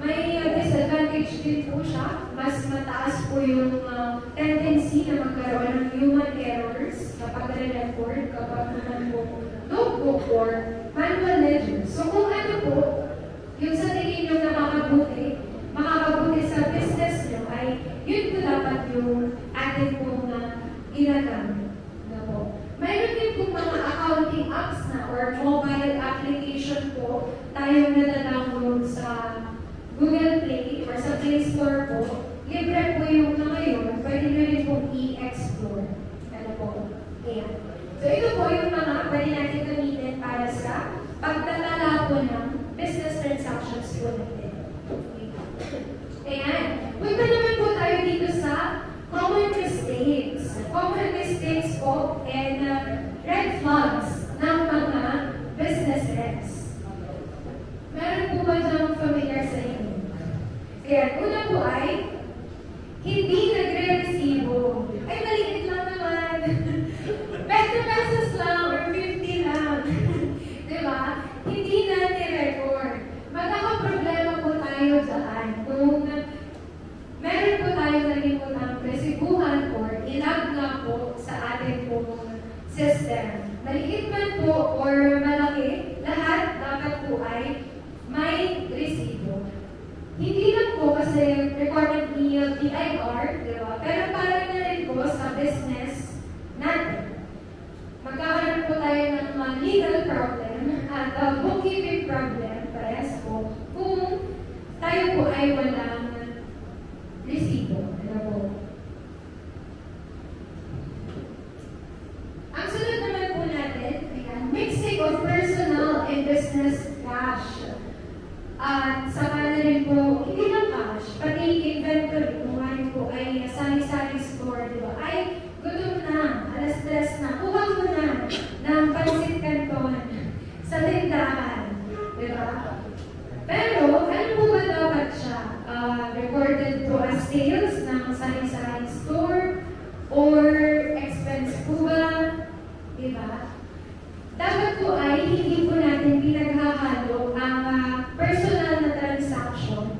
may disadvantage din po siya. Mas mataas po yung tendency na magkaroon ng human errors kapag re-record, kapag naman po notebook or manual ledgers. So kung ano po, yung sa tingin nyo na makakabuti sa business nyo ay yun po dapat yung atin pong ginagamit. Mayroon din po mga accounting apps na or mobile application po tayong nadadownload sa Google Play or sa Play Store po. Libre po yung mga yun. Pwede nyo rin pong i-explore. Ano po? Ayan. So ito po yung mga pwede natin gamitin para sa pagtatala po ng business transactions po natin. Ayan. Punta naman po tayo dito sa common mistakes. Common mistakes po and red flags ng mga businesses. Meron po ba diyang familiar sa inyo? Kaya una po ay hindi nagre-resibo. Ay, maliit lang naman. 20 pesos lang or 50 lang. Diba? Hindi na ni-record. Magkakaproblema po tayo dyan kung meron po tayo nalimutan resibuhan or ilag na po sa ating pong system. Maliit man po or malaki, lahat dapat po ay may resibo. Hindi lang po kasi recorded ni BIR, di ba? Pero para na rin po sa business natin. Magkakaroon po tayo ng legal problem at bookkeeping problem, parehas po, kung tayo po ay walang resibo. Ano po? Ang sunod naman po natin, mixing of personal and business cash. At saka na rin po, hindi lang cash, pati inventory, kung ngayon po ay sari-sari store, di ba? Ay, gutom na, alas-alas na, kuha mo na ng pansit canton sa tindahan, di ba? Pero, ano po ba dapat siya? Recorded po as sales ng sari-sari store or expense po ba? Di ba? Dapat po ay hindi po natin pinaghahalo ang personal na transaction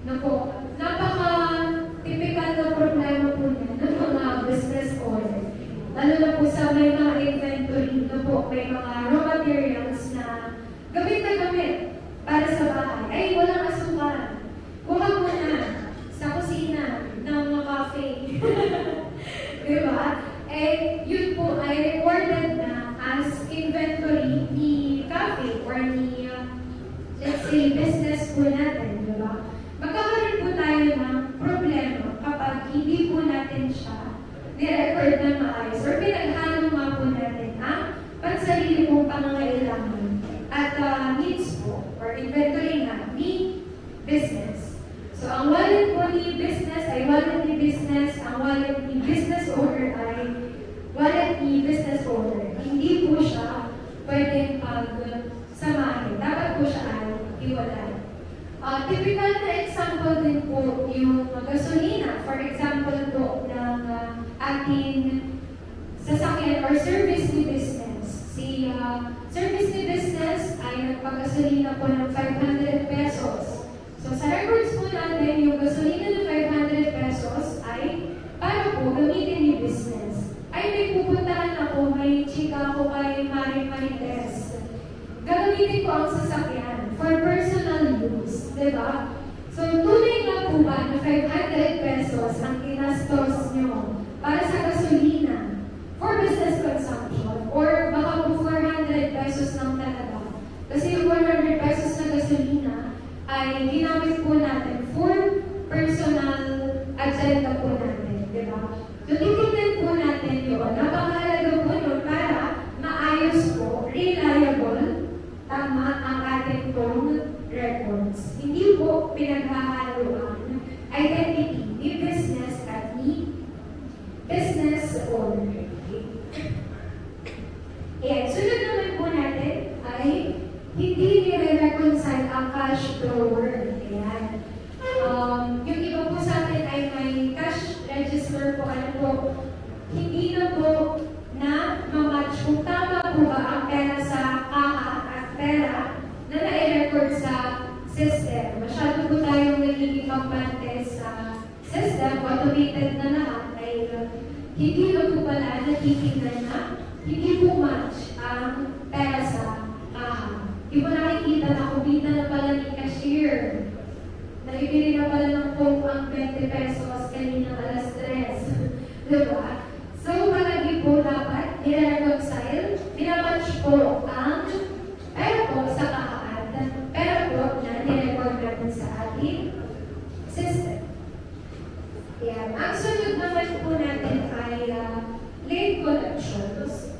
Naku, napaka-typical na problema po niya ng mga business owner. Lalo na po sa may mga inventory, na po, may mga raw materials na gamit para sa bahay. Ay, walang asukal. Kuha mo na sa kusina ng mga cafe. Diba? Eh, yun po ay recorded na as inventory ni cafe or ni, let's say, business po natin. Diba? Magkakaroon po tayo ng problema kapag hindi po natin siya ni-record na maayos or pinaghalo nga po natin ang pansarili pong pangangailangan at needs po or inventory nga ni business. So, ang wallet po ni business ay wallet ni business, ang wallet ni business owner ay wallet ni business owner. Hindi po siya pwedeng pagsamahin. Dapat po siya ay iwalay. Typical na example din po yung gasolina. For example po ng ating sasakyan or service ni business. Si service ni business ay nagpagasolina po ng 500 pesos. So sa records po natin, yung gasolina ng 500 pesos ay para po gamitin ni business. Ay may pupuntahan ako, may chika ako kay Marites. Gagamitin ko ang sasakyan for personal use, diba? So, tunay nga po ba na 500 pesos ang inastos nyo para sa gasolina for business consumption? Or baka po 400 pesos lang talaga? Kasi yung 400 pesos na gasolina ay ginamit po natin for personal agenda po natin, diba? So, titignan po natin yun. Napakahalaga po yun para maayos po, reliable, tama ang ating pong records. Hindi po pinaghahalo ang identity ni business at ni business owner. Ayan, sunod naman po natin ay hindi nire-reconcile ang cash drawer. Ayan. Yung iba po sa atin ay may cash register po. Ano po, hindi na po na mamatch kung tama po ba ang pera sa kaha at pera na nai-record sa system. Masyado po tayong nagiging kampante sa system, automated na lahat, ay hindi na po pala nakikinan na hindi po match ang pera sa kaha. Hindi mo nakikita na kumita na pala ni cashier. Naibili na pala ng Coke ang 20 pesos kanina alas 3. Diba? So, palagi po dapat nire-reconcile, minamatch po ang pera po sa kahaan, pera po na nire-record natin sa ating system. Yan. Ang sunod naman po natin ay late collections.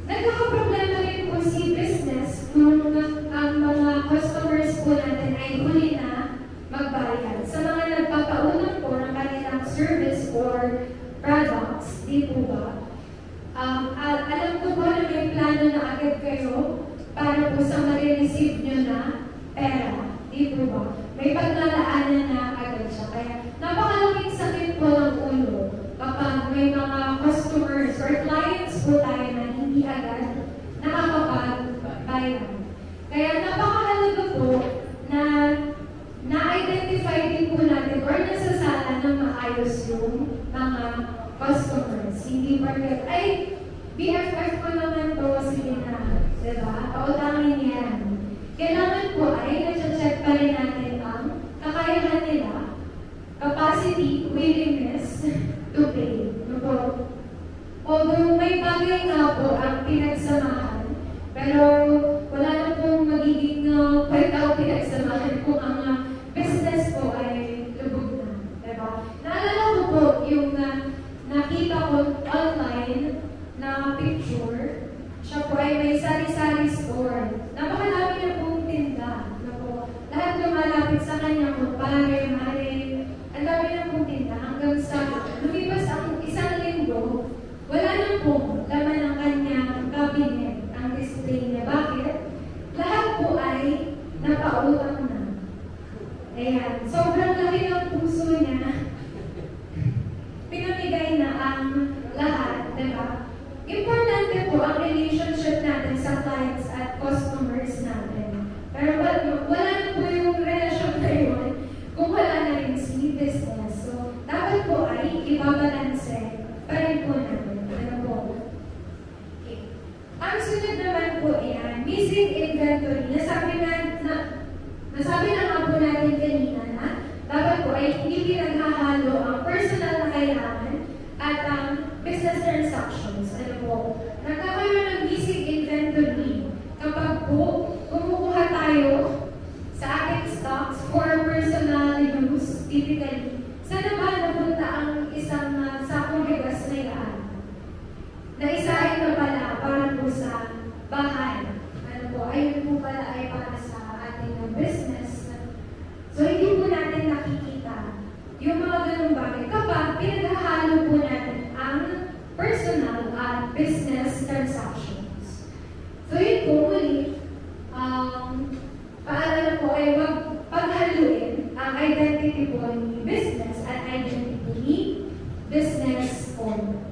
Nagkakaproblema rin po si business kung ang mga customers po natin ay huli na magbayad. Sa mga nagpapaunang po ng kanilang service or products, di po ba? Alam ko po na may plano na agad kayo para po sa marireceive nyo na pera, di po ba? May paglalaanan na agad siya. Kaya napakalaking sakit po ng ulo kapag may mga customers or clients po tayo na hindi agad nakakapagbayad. Kaya napakahalaga po na na-identify din po natin or nasasala ng maayos yung mga customers. Hindi perfect. Ay, BFF ko naman to, sige na. Diba? Pautangin yan. Kailangan po ay na-check pa rin natin ang kakayahan nila, capacity, willingness to pay. No? Although may bagay nga po ang pinagsamahan, pero wala na pong magiging kwenta o pinagsamahan kung ang business po ay lubog na. Diba? Naalala ko po yung nakita ko online na picture. Siya po ay may sari-sari store. Napakalapit na pong tinda. Lahat lumalapit sa kanya kung pare, mare. Ang dami na pong tinda hanggang sa lumipas ang isang linggo, wala na pong laman ng kanyang cabinet ang display niya. Bakit? Lahat po ay napautang na. Ayan. Sobrang laki ng puso niya. Pinamigay na ang lahat, diba? Importante po ang relationship natin sa clients at customers natin. Pero wala na po yung relasyon na yun inventory. Nasabi na nga po natin kanina na dapat po ay hindi pinaghahalo ang personal na kailangan at ang business transactions. Ano po, nagkakaroon ng basic inventory kapag po kumukuha tayo sa ating stocks for personal use, typically. Saan ba napunta ang isang sakong bigas na yan? Naisahin na pala para po sa bahay. Ano po, ayun po pala ay para sa ating business. So, hindi po natin nakikita yung mga ganung bagay kapag pinaghahalo po natin ang personal at business transactions. So, yun po muli, paalala po ay wag paghaluin ang identity po ni business at identity ni business owner.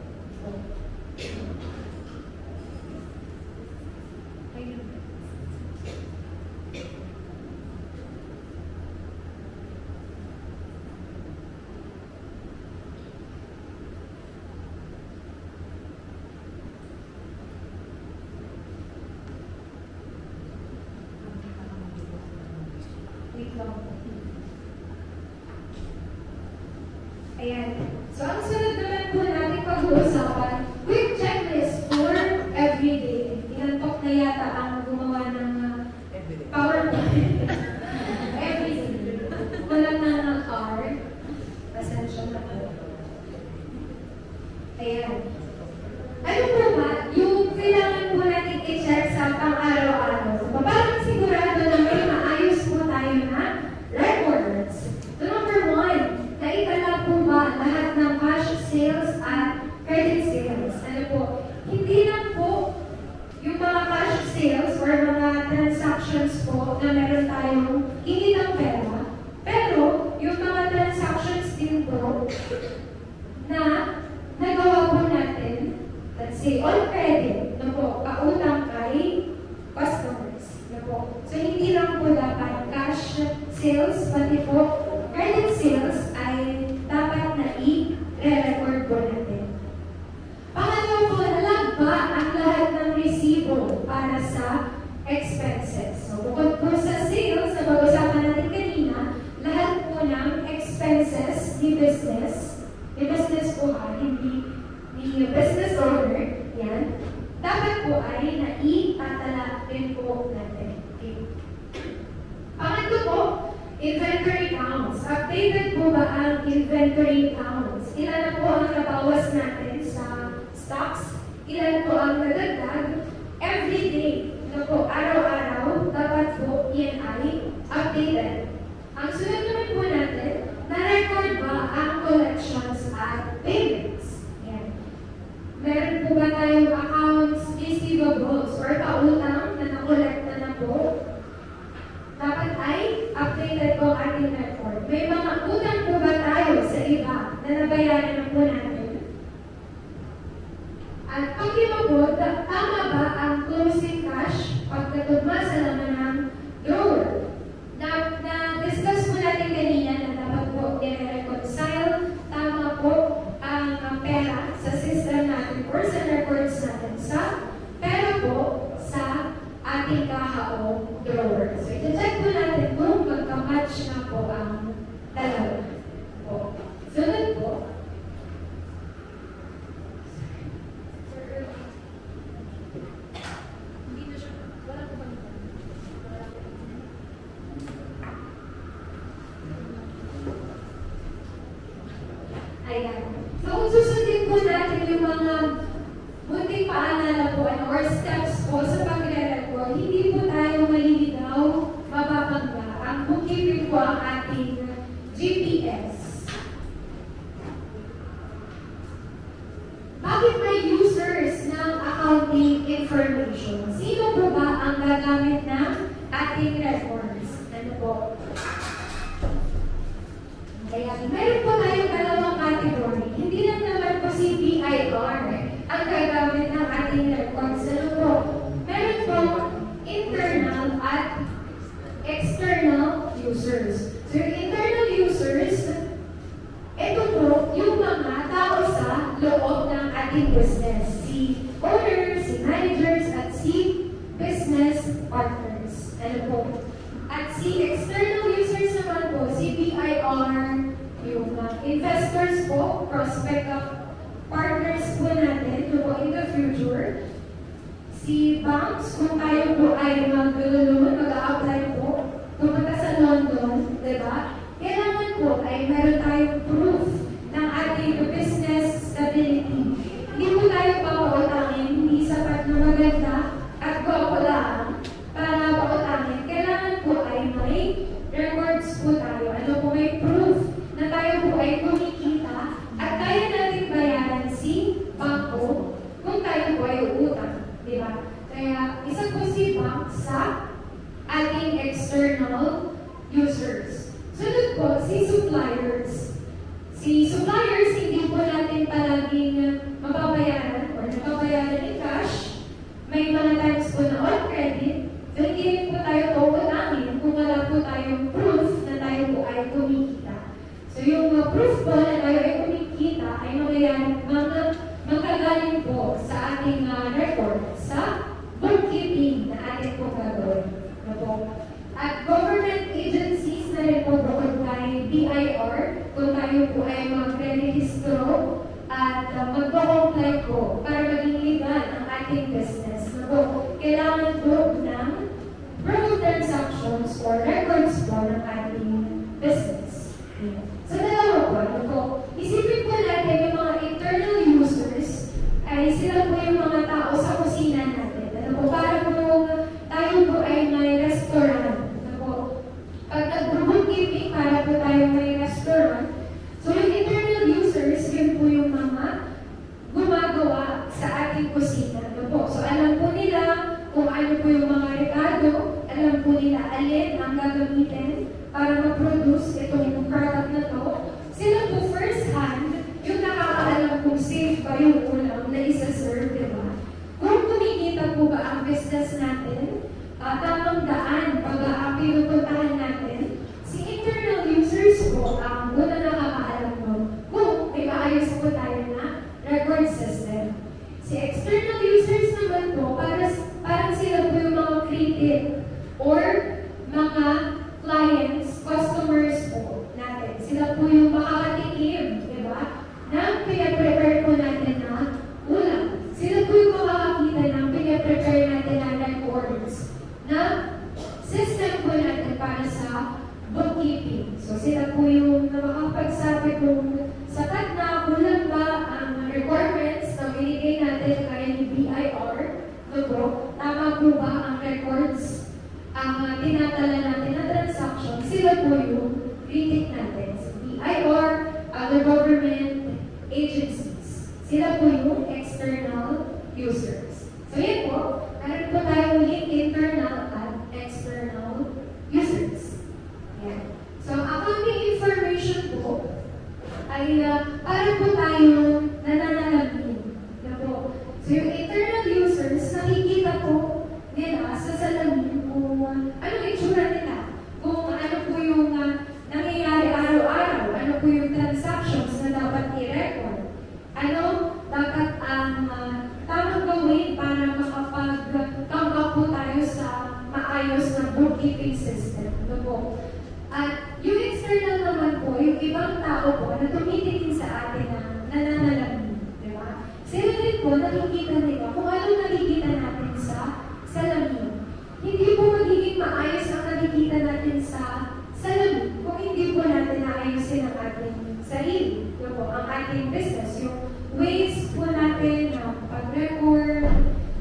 Ayan. So, ang sunod naman po natin pag-uusapan, quick checklist for everyday. Inantok na yata ang gumawa ng PowerPoint. Everyday. Walang na card. Pasensya na po. Ayan. Ano po ba yung kailangan po natin i-check sa pang-araw-araw? So, parang sigurado na may maayos po tayo na records. So, number 1, naitala po ba lahat ng cash sales at credit sales? Ano po, hindi lang po yung mga cash sales or mga transactions po na meron tayong hindi ng pera, pero yung mga transactions din po na nagawa po natin, let's say, on credit, na po, pautang kay customers. Na po. So, hindi lang po dapat cash sales, pati po credit sales ay dapat na i-record po natin. Pangalawa po, nalagba ang lahat ng resibo para sa expenses. So, bukod po sa sales na pag-usapan natin kanina, lahat po ng expenses ni business po hindi business owner, yan, dapat po ay naitatala din po natin. Okay. Pangatlo po, inventory counts. Updated po ba ang inventory counts? Ilan na po ang nabawas natin sa stocks? Ilan po ang nadagdag? Every day, na po, araw-araw, dapat po yan ay updated. Ang sunod naman po natin, na-record ba ang collections at payments? Yan. Meron po ba tayong accounts receivables or pautang na na-collect na po? Dapat ay updated po ang ating record. May mga utang po ba tayo sa iba na nabayaran na po natin? At pag-iba po, tama ba ang closing cash pagkatugma sa laman ng drawer? Na-discuss po natin kanina na dapat po i-reconcile, tama po ang pera sa system natin or sa records natin sa pera po sa ating kaha o drawer. So, ito-check po natin kung magka-match na po ang dalawa. Po. Sunod po. Ayan. So, kung susundin po natin yung mga munting paalala po or steps po sa pagre-record, hindi po tayo maliligaw, mababangga. Ang bookkeeping po ang ating GPS. Bakit may users ng accounting information? Sino po ba ang gagamit ng ating records? Ano po? Kaya, meron po tayong dalawang category. Hindi lang naman po si BIR ang gagamit ng ating records. Ano po? Meron po internal at external users. So, yung internal users, ito po yung mga tao sa loob ng ating business. Si owners, si managers, at si business partners. Ano po. At si external users naman po, si BIR, yung investors po, prospect of partners po natin in the future. Si banks, kung tayo po ay mag-a-apply po, pumunta sa London, diba? Kailangan po ay meron tayong proof ng ating business stability. Hindi po tayo papautangin, hindi sapat na maganda at gwapo lang para pautangin. Kailangan po ay may records po tayo. Ano po, may proof na tayo po ay kumikita at kaya natin bayaran si bangko kung tayo po ay uutang. Diba? Kaya isa po si bank sa ating external users. Sunod po, si suppliers. Si suppliers, hindi po natin palaging mababayaran or nababayaran in cash. May mga times po na on credit. So, hindi rin po tayo pautangin kung wala po tayong proof na tayo po ay kumikita. So, yung proof po na tayo ay kumikita ay magagaling po sa ating record sa bookkeeping na ating po gagawin. At government agencies na rin po bukod kay BIR, kung tayo po ay mag-rehistro at mag-comply po para maging legal ang ating business. Kailangan po ng proof transactions or records po ng ating business. So, dalawa po, isipin po natin yung mga internal users ay sila po yung mga tao sa kusina natin. Para po tayo po ay may restaurant. Pag nag-bookkeeping, para po tayo may restaurant. So, yung internal users, yun po yung mga gumagawa sa ating kusina. So, alam po nila kung ano po yung mga regalo, alam po nila alin ang gagamitin para ma-produce itong product na to. Sila po first hand, yung nakakaalam kung safe ba yung ulam na isa-serve, diba? Kung kumikita po ba ang business natin, tamang daan, pinupuntahan natin, si internal users po ang una nakakaalam mo kung may maayos po tayo na record system. Si external users naman po, parang sila po yung mga critic or mga clients, customers po natin. Sila po yung makakatikim, di ba? Na pinaprepare po natin na ulam. Sila po yung makakakita ng pinaprepare natin na records na system po natin para sa bookkeeping. So, sila po yung makapagsabi kung sapat na kulang ba ang requirements na binigay natin kay BIR. Tama po ba ang records, ang tinatala natin na transaction, sila po yung critic natin. So, BIR, other government agencies. Sila po yung external users. So, yan po. Meron po tayong internal at external users. Yan. So, accounting information po ay para po tayong nananalamin. So, yung internal users, nakikita po nila sa salamin kung anong itsura nila. Kung ano po yung nangyayari araw-araw, ano po yung transactions na dapat i-record. Ano dapat ang tamang gawin para makapag-come up po tayo sa maayos na bookkeeping system. At yung external naman po, yung ibang tao po na tumitingin sa atin na nananalamin. Diba? Sila din po, nakikita nila kung ano nakikita natin sa salamin. Hindi po magiging maayos ang nakikita natin sa salamin kung hindi po natin naayusin ang ating sarili. Ang ating business, yung ways po natin ng pag-record,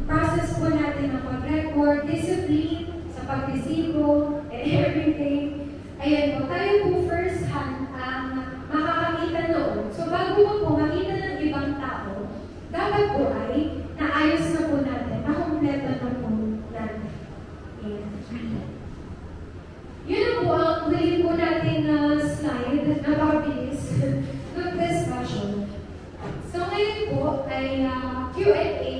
process po natin ng pag-record, discipline sa pag-resibo, and everything. Ayan po, tayo po first hand ang makakakita noon. So bago po makita ng ibang tao, dapat po ay naayos na po natin, nakompleto na po natin. Ayan. Yun na po ang huli po natin na slide, napakabilis ng discussion. So ngayon po ay Q&A,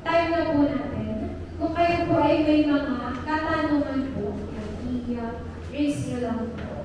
time na po natin. Kung kayo po ay may mga katanungan po, i-raise nyo lang po.